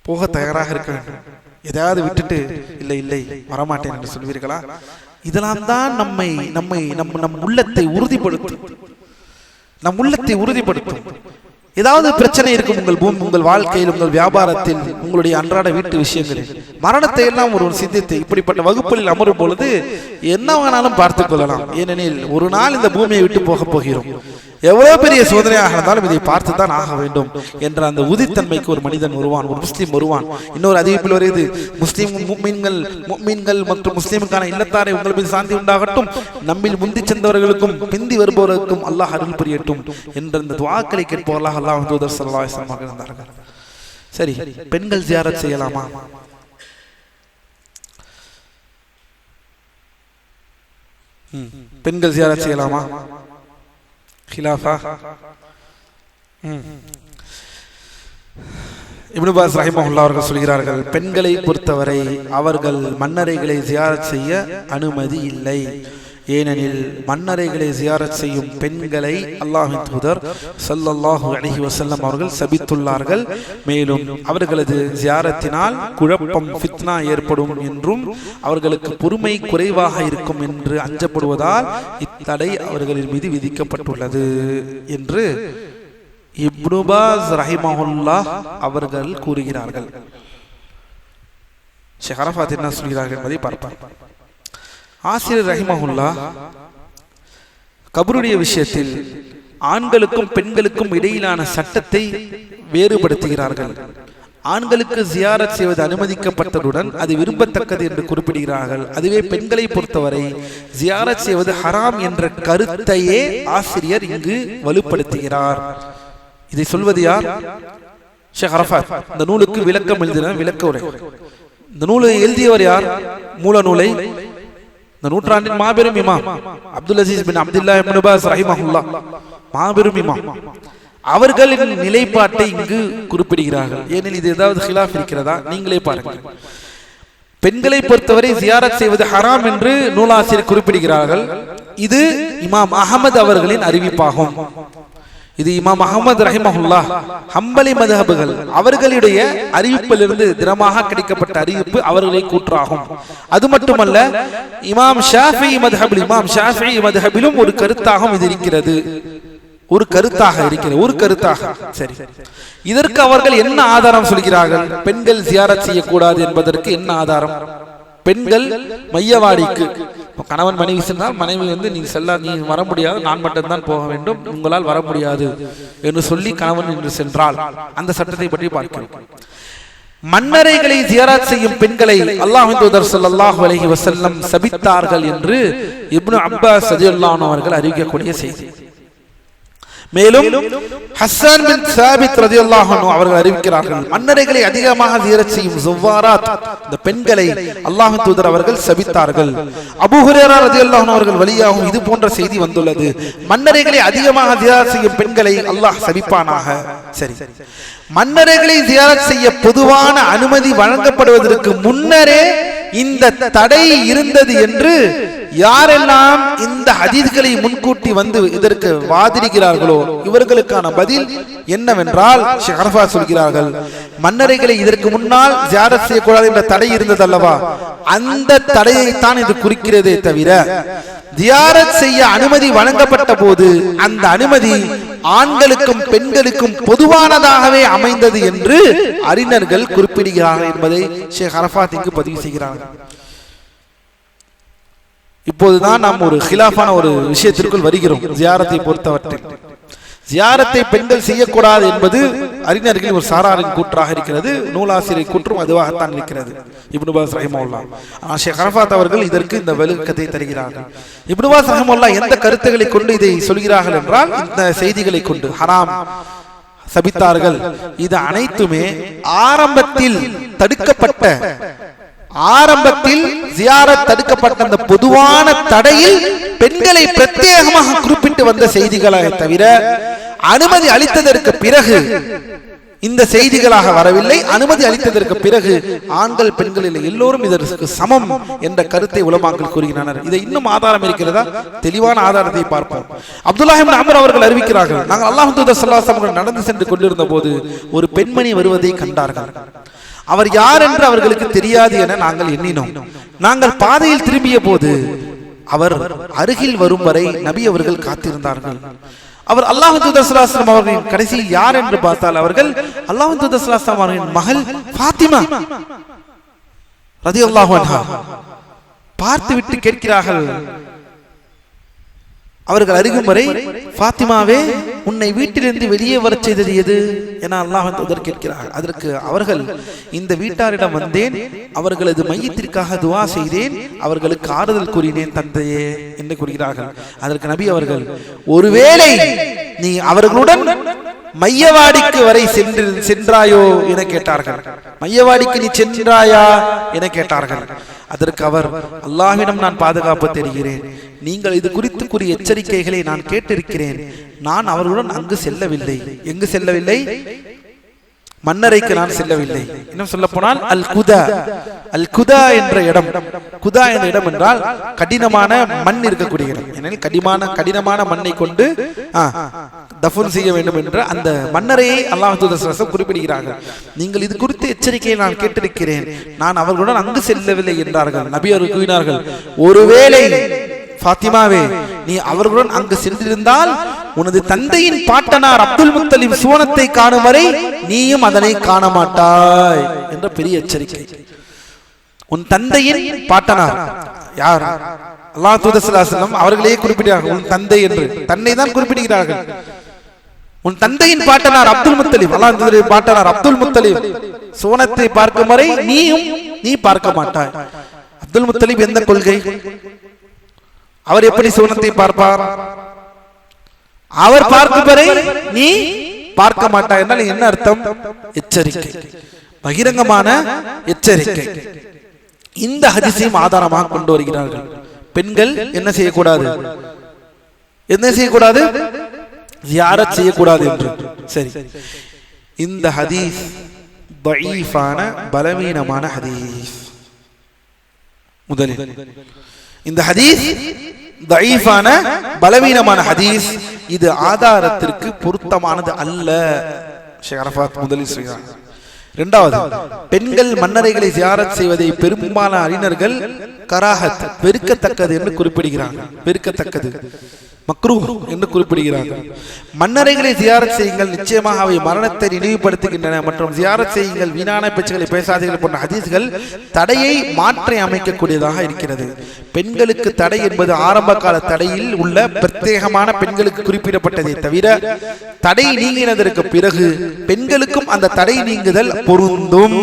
போக தயாராக இருக்க வேண்டும். எதையாவது விட்டுட்டு இல்லை இல்லை வரமாட்டேன் என்று சொல்வீர்களா? இதெல்லாம் தான் நம் உள்ளத்தை உறுதிப்படுத்தும். நம் உள்ளத்தை உறுதிப்படுத்தும். ஏதாவது பிரச்சனை இருக்கும் உங்கள் வாழ்க்கையில், உங்கள் வியாபாரத்தில், உங்களுடைய அன்றாட வீட்டு விஷயங்களில், மரணத்தை எல்லாம் ஒரு சிந்தித்து இப்படிப்பட்ட வகுப்புகளில் அமரும் பொழுது என்ன வேணாலும் பார்த்துக் கொள்ளலாம். ஏனெனில் ஒரு நாள் இந்த பூமியை விட்டு போக போகிறோம். எவ்வளவு பெரிய சோதனையாக இருந்தாலும் இதை பார்த்துதான் ஆக வேண்டும் என்ற அந்த உதித்தன்மைக்கு ஒரு மனிதன் வருவான், ஒரு முஸ்லீம் வருவான். இன்னொரு அறிவிப்பில் வருகிறது, முஃமின்கள் மற்றும் முஸ்லீமுக்கான இல்லத்தாரை உங்கள் மீது சாந்தி உண்டாகட்டும், நம்மில் முந்தி சென்றவர்களுக்கும் பிந்தி வருபவர்களுக்கும் அல்லாஹ் அருள் புரியட்டும் என்ற இந்த துஆக்களை கேட்பவர்களாக அல்லாஹ்வின் தூதர் ஸல்லல்லாஹு அலைஹி வஸல்லம் இருந்தார்கள். சரி, பெண்கள் ஜியாரத் செய்யலாமா? பெண்கள் ஜியாரத் செய்யலாமா? خلافة இப்னு பாஸ் ரஹிமஹுல்லாஹ் அவர்கள் சொல்கிறார்கள், பெண்களை பொறுத்தவரை அவர்கள் மன்னரைகளை ஜியாரத் செய்ய அனுமதி இல்லை. ஏனெனில் மன்னரைகளை ஜியாரத் செய்யும் பெண்களை அல்லாஹ்வின் தூதர் ஸல்லல்லாஹு அலைஹி வஸல்லம் அவர்கள் சபித்துள்ளார்கள். மேலும் அவர்களது ஜியாரத்தினால் குழப்பம், ஃபித்னா ஏற்படும் என்றும் அவர்களுக்கு பொறுமை குறைவாக இருக்கும் என்று அஞ்சப்படுவதால் இத்தடை அவர்களின் மீது விதிக்கப்பட்டுள்ளது என்று இப்னு பாஸ் ரஹிமஹுல்லாஹ் அவர்கள் கூறுகிறார்கள். ஷேக் அரஃபாத் என்ன சொல்கிறார்கள் என்பதை பார்ப்போம். ஆசிரியர் ரஹிமஹுல்லாஹ் கபருடைய விஷயத்தில் ஆண்களுக்கும் பெண்களுக்கும் இடையிலான சட்டத்தை வேறுபடுத்துகிறார்கள். ஆண்களுக்கு ஜியாரத் செய்வது அனுமதிக்கப்பட்டதுடன் அது விரும்பத்தக்கது என்று குறிப்பிடுகிறார்கள். அதுவே பெண்களை பொறுத்தவரை ஜியாரத் செய்வது ஹராம் என்ற கருத்தையே ஆசிரியர் இங்கு வலுப்படுத்துகிறார். இதை சொல்வது யார்? ஷேக் அரஃபாத். இந்த நூலுக்கு விளக்கம் எழுதின விளக்க உரை. இந்த நூலை எழுதியவர் யார்? மூல நூலை இந்த நூற்றாண்டின் மாபெரும் இமாம் அப்துல் அசீஸ் பின் அப்துல்லாஹ் இப்னு பாஸ் ரஹிமஹுல்லாஹ், மாபெரும் இமாம். அவர்களின் நிலைப்பாட்டை இங்கு குறிப்பிடுகிறார்கள். ஏனெனில் இது ஏதாவது ஹிலாஃப் இருக்கிறதா? நீங்களே பாருங்கள். பெண்களை பொறுத்தவரை ஜியாரத் செய்வது ஹராம் என்று நூலாசிரியர் குறிப்பிடுகிறார்கள். இது இமாம் அஹமது அவர்களின் அறிவிப்பாகும். இது இமாம் அஹமது ரஹிமஹுல்லாஹ் ஹம்பலி மذஹபுகள் அவர்களுடைய அறிவிப்பிலிருந்து தினமாக கிடைக்கப்பட்ட அறிவிப்பு அவர்களை கூற்றாகும். அது மட்டுமல்ல, இமாம் ஷாஃபிஈ மذஹபிலும் ஒரு கருத்தாகவும் இது இருக்கிறது. ஒரு கருத்தாக. சரி, இதற்கு அவர்கள் என்ன ஆதாரம் சொல்கிறார்கள்? பெண்கள் ஜியாரத் செய்யக்கூடாது என்பதற்கு என்ன ஆதாரம்? பெண்கள் மையவாடிக்கு கணவன் மனைவி சென்றால் மனைவி நீ வர முடியாது, நான் மட்டும்தான் போக வேண்டும், உங்களால் வர முடியாது என்று சொல்லி கணவன் என்று சென்றால் அந்த சட்டத்தை பற்றி பார்க்கிறோம். மன்னரைகளை ஜியாரத் செய்யும் பெண்களை அல்லாஹ்வின் தூதர் ஸல்லல்லாஹு அலைஹி வஸல்லம் சபித்தார்கள் என்று இப்னு அப்பாஸ் ரலியல்லாஹு அன்ஹு அவர்கள் அறிவிக்கக்கூடிய செய்தி. மேலும் ஹஸ்ஸான் பின் சாபித் ரலியல்லாஹு அன்ஹு அவர்கள் அறிவிக்கிறார்கள், மன்னரைகளை அதிகமாக ஜியாரத் செய்யும் ஸுவாராத் இந்த பெண்களை அல்லாஹ்வின் தூதர் அவர்கள் சபித்தார்கள். அபூ ஹுரைரா ரலியல்லாஹு அன்ஹு அவர்கள் வழியாகவும் இது போன்ற செய்தி வந்துள்ளது, மன்னரைகளை அதிகமாக ஜியாரத் செய்யும் பெண்களை அல்லாஹ் சபிப்பானாக. சரி, மன்னரைகளை ஜியாரத் செய்ய பொதுவான அனுமதி வழங்கப்படுவதற்கு முன்னரே இந்த தடை இருந்தது என்று யாரெல்லாம் இந்த ஹதீஸ்களை முன்கூட்டி வந்து இதற்கு வாதிடுகிறார்களோ இவர்களுக்கான பதில் என்னவென்றால் ஷேக் அரஃபாத் சொல்கிறார்கள், மன்னரைகளை இதற்கு முன்னால் ஜியாரத் செய்யக்கூடாது என்ற தடை இருந்தது அல்லவா, அந்த தடையைத்தான் இது குறிக்கிறதே தவிர ஜியாரத் செய்ய அனுமதி வழங்கப்பட்ட போது அந்த அனுமதி ஆண்களுக்கும் பெண்களுக்கும் பொதுவானதாகவே அமைந்தது என்று அறிஞர்கள் குறிப்பிடுகிறார்கள் என்பதை ஷேக் அரஃபாத் இங்கு பதிவு செய்கிறார்கள். இப்போதுதான் நாம் ஒரு ஹிலாஃபான ஒரு விஷயத்திற்குள் வருகிறோம். ஜியாரத்தை பொறுத்தவரை ஜியாரத்தை பெண்கள் செய்யக்கூடாது என்பது அறிஞர்களின் ஒரு சாராரின் கூற்றாக இருக்கிறது, நூலாசிரியர் கூற்றும் அதுவாகத்தான் இருக்கிறது. இப்னு பாஸ் ரஹிமஹுல்லாஹ், ஷேக் அரஃபாத் அவர்கள் இதற்கு இந்த விளக்கத்தை தருகிறார்கள். இப்னு பாஸ் ரஹிமஹுல்லாஹ் எந்த கருத்துக்களை கொண்டு இதை சொல்கிறார்கள் என்றால், இந்த செய்திகளை கொண்டு ஹராம் சபித்தார்கள், இது அனைத்துமே ஆரம்பத்தில் தடுக்கப்பட்ட ஜியாரத் தடுக்கப்பட்ட அந்த பொதுவான தடையில் பெண்களை பிரத்யேகமாக குறிப்பிட்டு வந்த செய்திகளாக தவிர அனுமதி அளித்ததற்கு பிறகு இந்த செய்திகளாக வரவில்லை. அனுமதி அளித்ததற்கு பிறகு ஆண்கள் பெண்கள் இல்லை, எல்லோரும் இதற்கு சமம் என்ற கருத்தை உலமாக்கள் கூறுகின்றனர். இதை இன்னும் ஆதாரம் இருக்கிறதா? தெளிவான ஆதாரத்தை பார்ப்போம். அப்துல்லாஹ் இப்னு அம்ர் அவர்கள் அறிவிக்கிறார்கள், நாங்கள் அல்லாஹ்வின் தூதர் ஸல்லல்லாஹு அலைஹி வஸல்லம் நடந்து சென்று கொண்டிருந்த போது ஒரு பெண்மணி வருவதை கண்டார்கள். அவர் யார் என்று அவர்களுக்கு தெரியாது என நாங்கள் எண்ணினோம். நாங்கள் பாதையில் திரும்பிய போது அவர் அருகில் வரும் வரை நபி அவர்கள் காத்திருந்தார்கள். அவர் அல்லாஹ்வின் தூதர் ஸல்லல்லாஹு அலைஹி வஸல்லம் அவர்களின் கடைசியில் யார் என்று பார்த்தால் அவர்கள் அல்லாஹ்வின் தூதர் ஸல்லல்லாஹு அலைஹி வஸல்லம் அவர்களின் மகள் ஃபாத்திமா ரலியல்லாஹு அன்ஹா. பார்த்துவிட்டு கேட்கிறார்கள், அவர்கள் அருகும் வரை, ஃபாத்திமாவே, உன்னை வீட்டிலிருந்து வெளியே வரச் செய்தது எது என அல்லாஹ்வின் தூதர் கேட்கிறார்கள். அதற்கு அவர்கள், இந்த வீட்டாரிடம் வந்தேன், அவர்களது மையத்திற்காக துஆ செய்தேன், அவர்களுக்கு ஆறுதல் கூறினேன் தந்தையே என்று கூறுகிறார்கள். அதற்கு நபி அவர்கள், ஒருவேளை நீ அவர்களுடன் மையவாடிக்கு வரை சென்றாயோ என கேட்டார்கள். மையவாடிக்கு நீ சென்றாயா என கேட்டார்கள். அதற்கு அவர், அல்லாஹ்விடம் நான் பாதுகாப்பு தெரிகிறேன், நீங்கள் இது குறித்து கூறிய எச்சரிக்கைகளை நான் கேட்டிருக்கிறேன், நான் அவர்களுடன் அங்கு செல்லவில்லை. எங்கு செல்லவில்லை? மன்னரைக்கு நான் செல்லவில்லை. இன்னும் சொல்ல போனால் அல் குதா என்ற இடம், குதா என்ற இடம் என்றால் கடினமான மண் இருக்கக்கூடிய இடம். ஏனெனில் கடினமான மண்ணை கொண்டு தஃபன் செய்ய வேண்டும் என்ற அந்த மன்னரையை அல்லாஹ் தூதர் ஸல்லல்லாஹு அலைஹி வஸல்லம் குறிப்பிடுகிறார்கள். நீங்கள் இது குறித்து எச்சரிக்கையை நான் கேட்டிருக்கிறேன், நான் அவர்களுடன் அங்கு செல்லவில்லை என்றார்கள். நபி அவர்கள் கூறினார்கள், ஒருவேளை ஃபாத்திமாவே நீ அவர்களுடன் அங்கு சென்றிருந்தால் உனது தந்தையின் பாட்டனார் அப்துல் முத்தலிப் சுவனத்தை காணும் வரை நீயும் அதனை காண மாட்டாய் என்ற பெரிய எச்சரிக்கை. உன் தந்தையின் பாட்டனார் யார்? அல்லாஹ் தூதர் ஸல்லல்லாஹு அலைஹி வஸல்லம் அவர்களே குறிப்பிடுகிறார்கள், உன் தந்தை என்று தன்னை தான் குறிப்பிடுகிறார்கள். உன் தந்தையின் பாட்டனார் அப்துல் முத்தலிப், அல்லாஹ் தூதரின் பாட்டனார் அப்துல் முத்தலிப் சுவனத்தை பார்க்கும் வரை நீ பார்க்க மாட்டாய். அப்துல் முத்தலிப் எந்த கொள்கை? அவர் எப்படி சுவனத்தை பார்ப்பார்? அவர் பார்க்கும் வரை நீ பார்க்க மாட்டாய் என்றால் என்ன அர்த்தம்? எச்சரிக்கை, பகிரங்கமான எச்சரிக்கை. இந்த ஹதீஸையும் ஆதாரமாக கொண்டு வருகிறார்கள். பெண்கள் என்ன செய்யக்கூடாது? ஜியாரத் செய்யக்கூடாது என்று. சரி, இந்த ஹதீஸ் தஈஃபான பலவீனமான ஹதீஸ். முதலில் இந்த ஹதீஸ் தஈஃபான பலவீனமான ஹதீஸ், இது ஆதாரத்திற்கு பொருத்தமானது அல்ல. ஷேக் அரஃபாத் முதலில் சொல்கிறார். இரண்டாவது, பெண்கள் மன்னரைகளை ஜியாரத் செய்வதை பெரும்பாலான அறிஞர்கள் கராஹத், வெறுக்கத்தக்கது என்று குறிப்பிடுகிறார்கள். வெறுக்கத்தக்கது மக்ரூஹ் என்று குறிப்பிடுகிறார்கள். மன்னரைகளை ஜியாரத் செய்யுங்கள், நிச்சயமாக அவை மரணத்தை நினைவுபடுத்துகின்றன, மற்றும் ஜியாரத் செய்யுங்கள், வீணான பேச்சுகளை பேசாதீர்கள் போன்ற ஹதீஸ்கள் தடையை மாற்றி அமைக்கக்கூடியதாக இருக்கிறது. பெண்களுக்கு தடை என்பது ஆரம்ப கால தடையில் உள்ள பிரத்யேகமான பெண்களுக்கு குறிப்பிடப்பட்டதை தவிர தடை நீங்கினதற்கு பிறகு பெண்களுக்கும் அந்த தடை நீங்குதல் பொருந்தும்.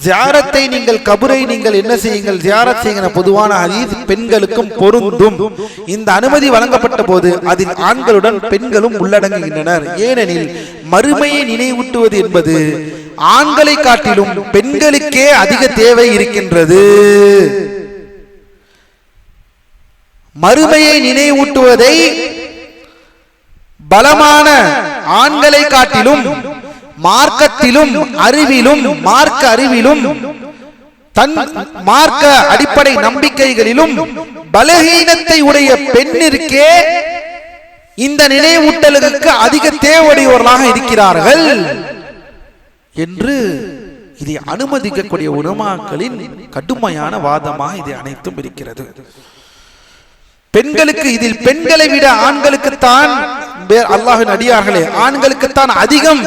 ஜியாரத்தை நீங்கள் கபரை நீங்கள் என்ன செய்யுங்கள், ஜியாரத் செய்கிற பொதுவான ஹதீஸ் பெண்களுக்கும் பொருந்தும். இந்த அனுமதி வழங்கப்பட்ட போது அதில் ஆண்களுடன் பெண்களும் உள்ளடங்குகின்றனர். ஏனெனில் மறுமையை நினைவூட்டுவது என்பது ஆண்களை காட்டிலும் பெண்களுக்கே அதிக தேவை இருக்கின்றது. மறுமையை நினைவூட்டுவதை பலமான ஆண்களை காட்டிலும் மார்க்கத்திலும் அறிவிலும் மார்க்க அறிவிலும் தன் மார்க்க அடிப்படை நம்பிக்கைகளிலும் பலகீனத்தை உடைய பெண்ணிற்கே இந்த நினைவூட்டலுக்கு அதிக தேவையுடையவர்களாக இருக்கிறார்கள் என்று இதை அனுமதிக்கக்கூடிய உலமாக்களின் கடுமையான வாதமாக இது அனைத்தும் இருக்கிறது. பெண்களுக்கு இதில் பெண்களை விட ஆண்களுக்குத்தான், அல்லாஹ்வின் அடியார்களே, ஆண்களுக்குத்தான் அதிகம்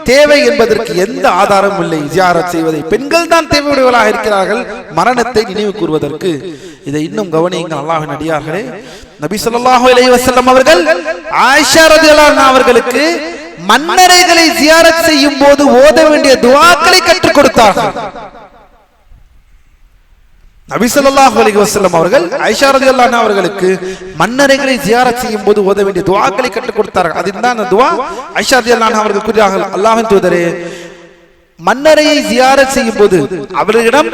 தேவை என்பதற்கு எந்த ஆதாரமும் இல்லை. ஜியாரத் செய்வதை பெண்கள் தான் தேவையுடையவர்களாக இருக்கிறார்கள் மரணத்தை நினைவு கூறுவதற்கு. இதை இன்னும் கவனியுங்கள் அல்லாஹ்வின் அடியார்களே. நபி ஸல்லல்லாஹு அலைஹி வஸல்லம் அவர்கள் ஆயிஷா ரலியல்லாஹு அன்ஹா அவர்களுக்கு மன்னரைகளை ஜியாரத் செய்யும் போது ஓத வேண்டிய துஆக்களை கற்றுக் கொடுத்தார்கள். நபி ஸல்லல்லாஹு அலைஹி வஸல்லம் அவர்கள் ஆயிஷா ரலியல்லாஹு அன்ஹா அவர்களுக்கு மன்னரைகளை ஜியாரத் செய்யும் போது ஓத வேண்டிய துஆக்களை கற்றுக் கொடுத்தார்கள். அதுதான் அந்த துஆ. ஆயிஷா ரலியல்லாஹு அன்ஹா அவர்கள் கூறினார்கள், அல்லாஹ்வின் தூதரே, மன்னரையை ஜியாரத் செய்யும் போது அவர்களிடம்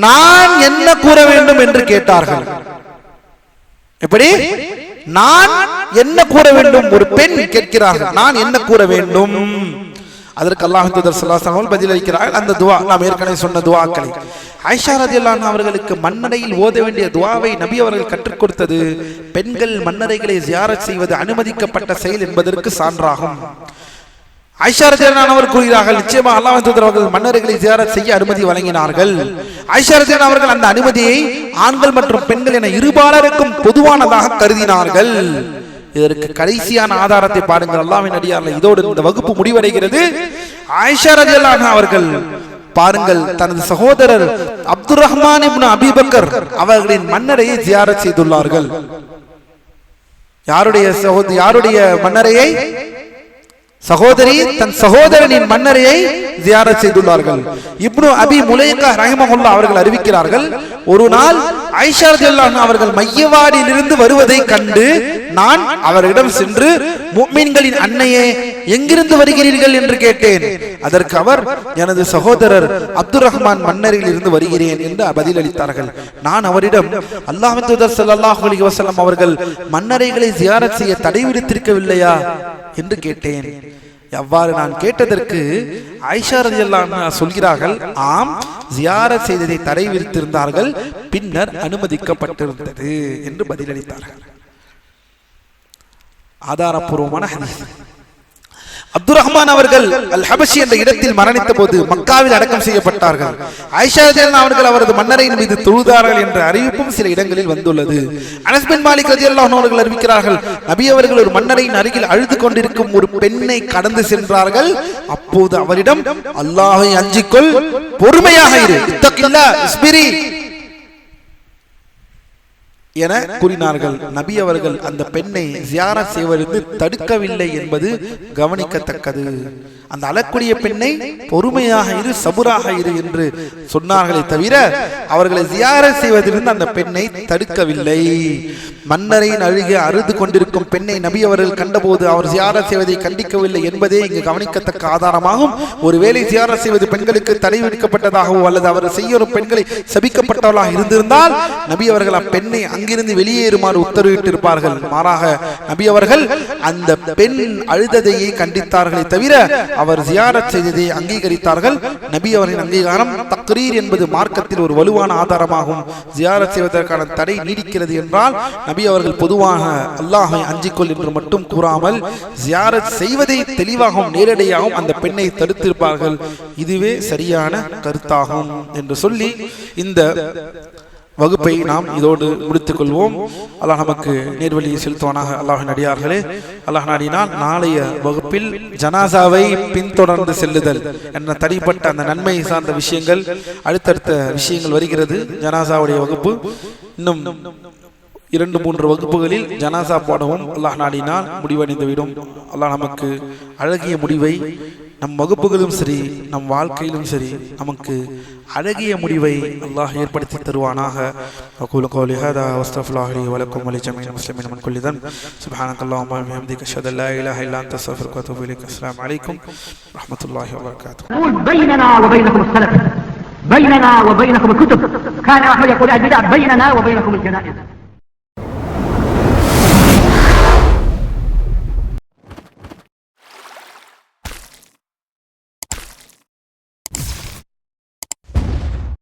நான் என்ன கூற வேண்டும் என்று கேட்டார்கள். எப்படி? நான் என்ன கூற வேண்டும்? ஒரு பெண் கேட்கிறார்கள், நான் என்ன கூற வேண்டும்? அதற்கு அல்லாஹ்வின் தூதர் ஸல்லல்லாஹு அலைஹி வஸல்லம் பதில் அளிக்கிறார்கள். அந்த துஆ நாம் ஏற்கனவே சொன்ன துஆக்களை. ஆயிஷா ரலியல்லாஹு அன்ஹா அவர்களுக்கு மன்னரையில் ஓத வேண்டிய துஆவை நபி அவர்கள் கற்றுக் கொடுத்தது பெண்கள் மன்னரைகளை ஜியாரத் செய்வது அனுமதிக்கப்பட்ட செயல் என்பதற்கு சான்றாகும். ஆயிஷா ரலியல்லாஹு அன்ஹா அவர்கள் கூறுகிறார்கள், நிச்சயமாக அல்லாஹ்வின் தூதர் அவர்கள் மன்னரைகளை ஜியாரத் செய்ய அனுமதி வழங்கினார்கள். ஆயிஷா ரலியல்லாஹு அன்ஹா அவர்கள் அந்த அனுமதியை ஆண்கள் மற்றும் பெண்கள் என இருபாலருக்கும் பொதுவானதாக கருதினார்கள். இதற்கு கடைசியான ஆதாரத்தை பாருங்கள் அல்லாஹ்வின் அடியார்களே. இதோடு இந்த வகுப்பு முடிவடைகிறது. ஆயிஷா ரலியல்லாஹு அன்ஹா அவர்கள் பாருங்கள், தனது சகோதரர் அப்துர் ரஹ்மான் இப்னு அபீ பக்கர் அவர்களின் மன்னரையை ஜியாரத் செய்துள்ளார்கள். யாருடைய மன்னரையை? சகோதரி தன் சகோதரனின் மன்னரையை ஜியாரத் செய்துள்ளார்கள். இப்னு அபி முலைகா ரஹிமஹுல்லாஹ் அவர்கள் அறிவிக்கிறார்கள், ஒரு நாள் ஆயிஷா ரலியல்லாஹு அன்ஹா அவர்கள் மையவாடியிலிருந்து வருவதை கண்டு நான் அவரிடம் சென்று, முஃமின்களின் அன்னையே, எங்கிருந்து வருகிறீர்கள் என்று கேட்டேன். அதற்கு அவர், எனது சகோதரர் அப்துர் ரஹ்மான் மன்னரில் இருந்து வருகிறேன் என்று பதில் அளித்தார்கள். நான் அவரிடம், அல்லாஹ்வின் தூதர் ஸல்லல்லாஹு அலைஹி வஸல்லம் அவர்கள் மன்னரைகளை ஜியாரத் செய்ய தடை விதித்திருக்கவில்லையா என்று கேட்டேன். அவ்வாறு நான் கேட்டதற்கு ஆயிஷா ரலியல்லாஹு அன்ஹா சொல்கிறார்கள், ஆம், ஜியாரத் செய்ததை தடை விதித்திருந்தார்கள், பின்னர் அனுமதிக்கப்பட்டிருந்தது என்று பதிலளித்தார்கள். ஆதாரப்பூர்வமான ஹதீஸ். அப்துர் ரஹ்மான் அவர்கள் அல் ஹபஷி என்ற இடத்தில் மரணித்த போது மக்காவில் அடக்கம் செய்யப்பட்டார்கள். ஆயிஷா ரலியல்லாஹு அவர்கள் அவரது மன்னரையின் மீது தொழுதார்கள் என்ற அறிவிப்பும் சில இடங்களில் வந்துள்ளது. அனஸ் பின் மாலிக் ரலியல்லாஹு அன்ஹு அவர்கள் அறிவிக்கிறார்கள், நபி அவர்கள் ஒரு மன்னரையின் அருகில் அழுது கொண்டிருக்கும் ஒரு பெண்ணை கடந்து சென்றார்கள். அப்போது அவரிடம், அல்லாஹ்வை அஞ்சிக்கொள், பொறுமையாக இரு, இத்தகில்லாஹ் இஸ்பிரி என கூறினார்கள். நபி அவர்கள் அந்த பெண்ணை ஜியாரத் செய்வதிலிருந்து தடுக்கவில்லை என்பது கவனிக்கத்தக்கது. அந்த அழக்கூடிய பெண்ணை பொறுமையாக இரு, சபுராக இரு என்று சொன்னார்களே தவிர அவர்களை ஜியாரத் செய்வதிலிருந்து அந்த பெண்ணை தடுக்கவில்லை. மன்னரையின் அழுகே அழுது கொண்டிருக்கும் பெண்ணை நபி அவர்கள் கண்டபோது அவர் ஜியாரத் செய்வதை கண்டிக்கவில்லை என்பதே இங்கு கவனிக்கத்தக்க ஆதாரமாகும். ஒருவேளை ஜியாரத் செய்வது பெண்களுக்கு தடை விதிக்கப்பட்டதாகவோ அல்லது அவர் செய்யும் பெண்களை சபிக்கப்பட்டவர்களாக இருந்திருந்தால் நபி அவர்கள் அப்பெண்ணை அங்கிருந்து வெளியேறுமாறு உத்தரவிட்டிருப்பார்கள். மாறாக நபி அவர்கள் அந்த பெண் அழுததையை கண்டித்தார்களே தவிர அவர் ஜியாரத் செய்ததை அங்கீகரித்தார்கள். நபி அவரின் அங்கீகாரம் தக்ரீர் என்பது மார்க்கத்தில் ஒரு வலுவான ஆதாரமாகும். ஜியாரத் செய்வதற்கான தடை நீடிக்கிறது என்றால் நபி அவர்கள் பொதுவாக அல்லாஹ்வை அஞ்சிக்கொள் என்று மட்டும் கூறாமல் ஜியாரத் செய்வதை தெளிவாகவும் நேரடியாகவும் அந்த பெண்ணை தடுத்திருப்பார்கள். இதுவே சரியான கருத்தாகும் என்று சொல்லி இந்த வகுப்பை நாம் இதோடு முடித்துக் கொள்வோம். அல்லாஹ் நமக்கு நேர்வழியை செலுத்துவானாக. அல்லாஹ்வின் அடியார்களே, அல்லாஹ் நாடினால் நாளைய வகுப்பில் ஜனாசாவை பின்தொடர்ந்து செல்லுதல் என்ற தனிப்பட்ட அந்த நன்மை சார்ந்த விஷயங்கள், அடுத்தடுத்த விஷயங்கள் வருகிறது. ஜனாசாவுடைய வகுப்பு இன்னும் 2-3 வகுப்புகளில் ஜனாசா பாடவும் அல்லாஹ் நாடினால் முடிவடைந்துவிடும். அல்லாஹ் நமக்கு அழகிய முடிவை நம் வகுப்புகளும் சரி, நம் வாழ்க்கையிலும் சரி, நமக்கு அழகிய முடிவை அல்லாஹ் ஏற்படுத்தி தருவானாக. அகூலு கௌலி ஹாதா வஸ்தக்ஃபிருல்லாஹி லி வ லக்கும் வ லிஜமீஇல் முஸ்லிமீன மின் குல்லி தன்ப். சுப்ஹானக்கல்லாஹும்ம வ பிஹம்திக அஷ்ஹது அல்லா இலாஹ இல்லா அன்த அஸ்தக்ஃபிருக வ அத்தூபு இலைக். அஸ்ஸலாமு அலைக்கும் வ ரஹ்மத்துல்லாஹி வ பரகாத்துஹு. بيننا وبينكم السلف، بيننا وبينكم الكتب. كان أحمد يقول البدع بيننا وبينكم الجنائز.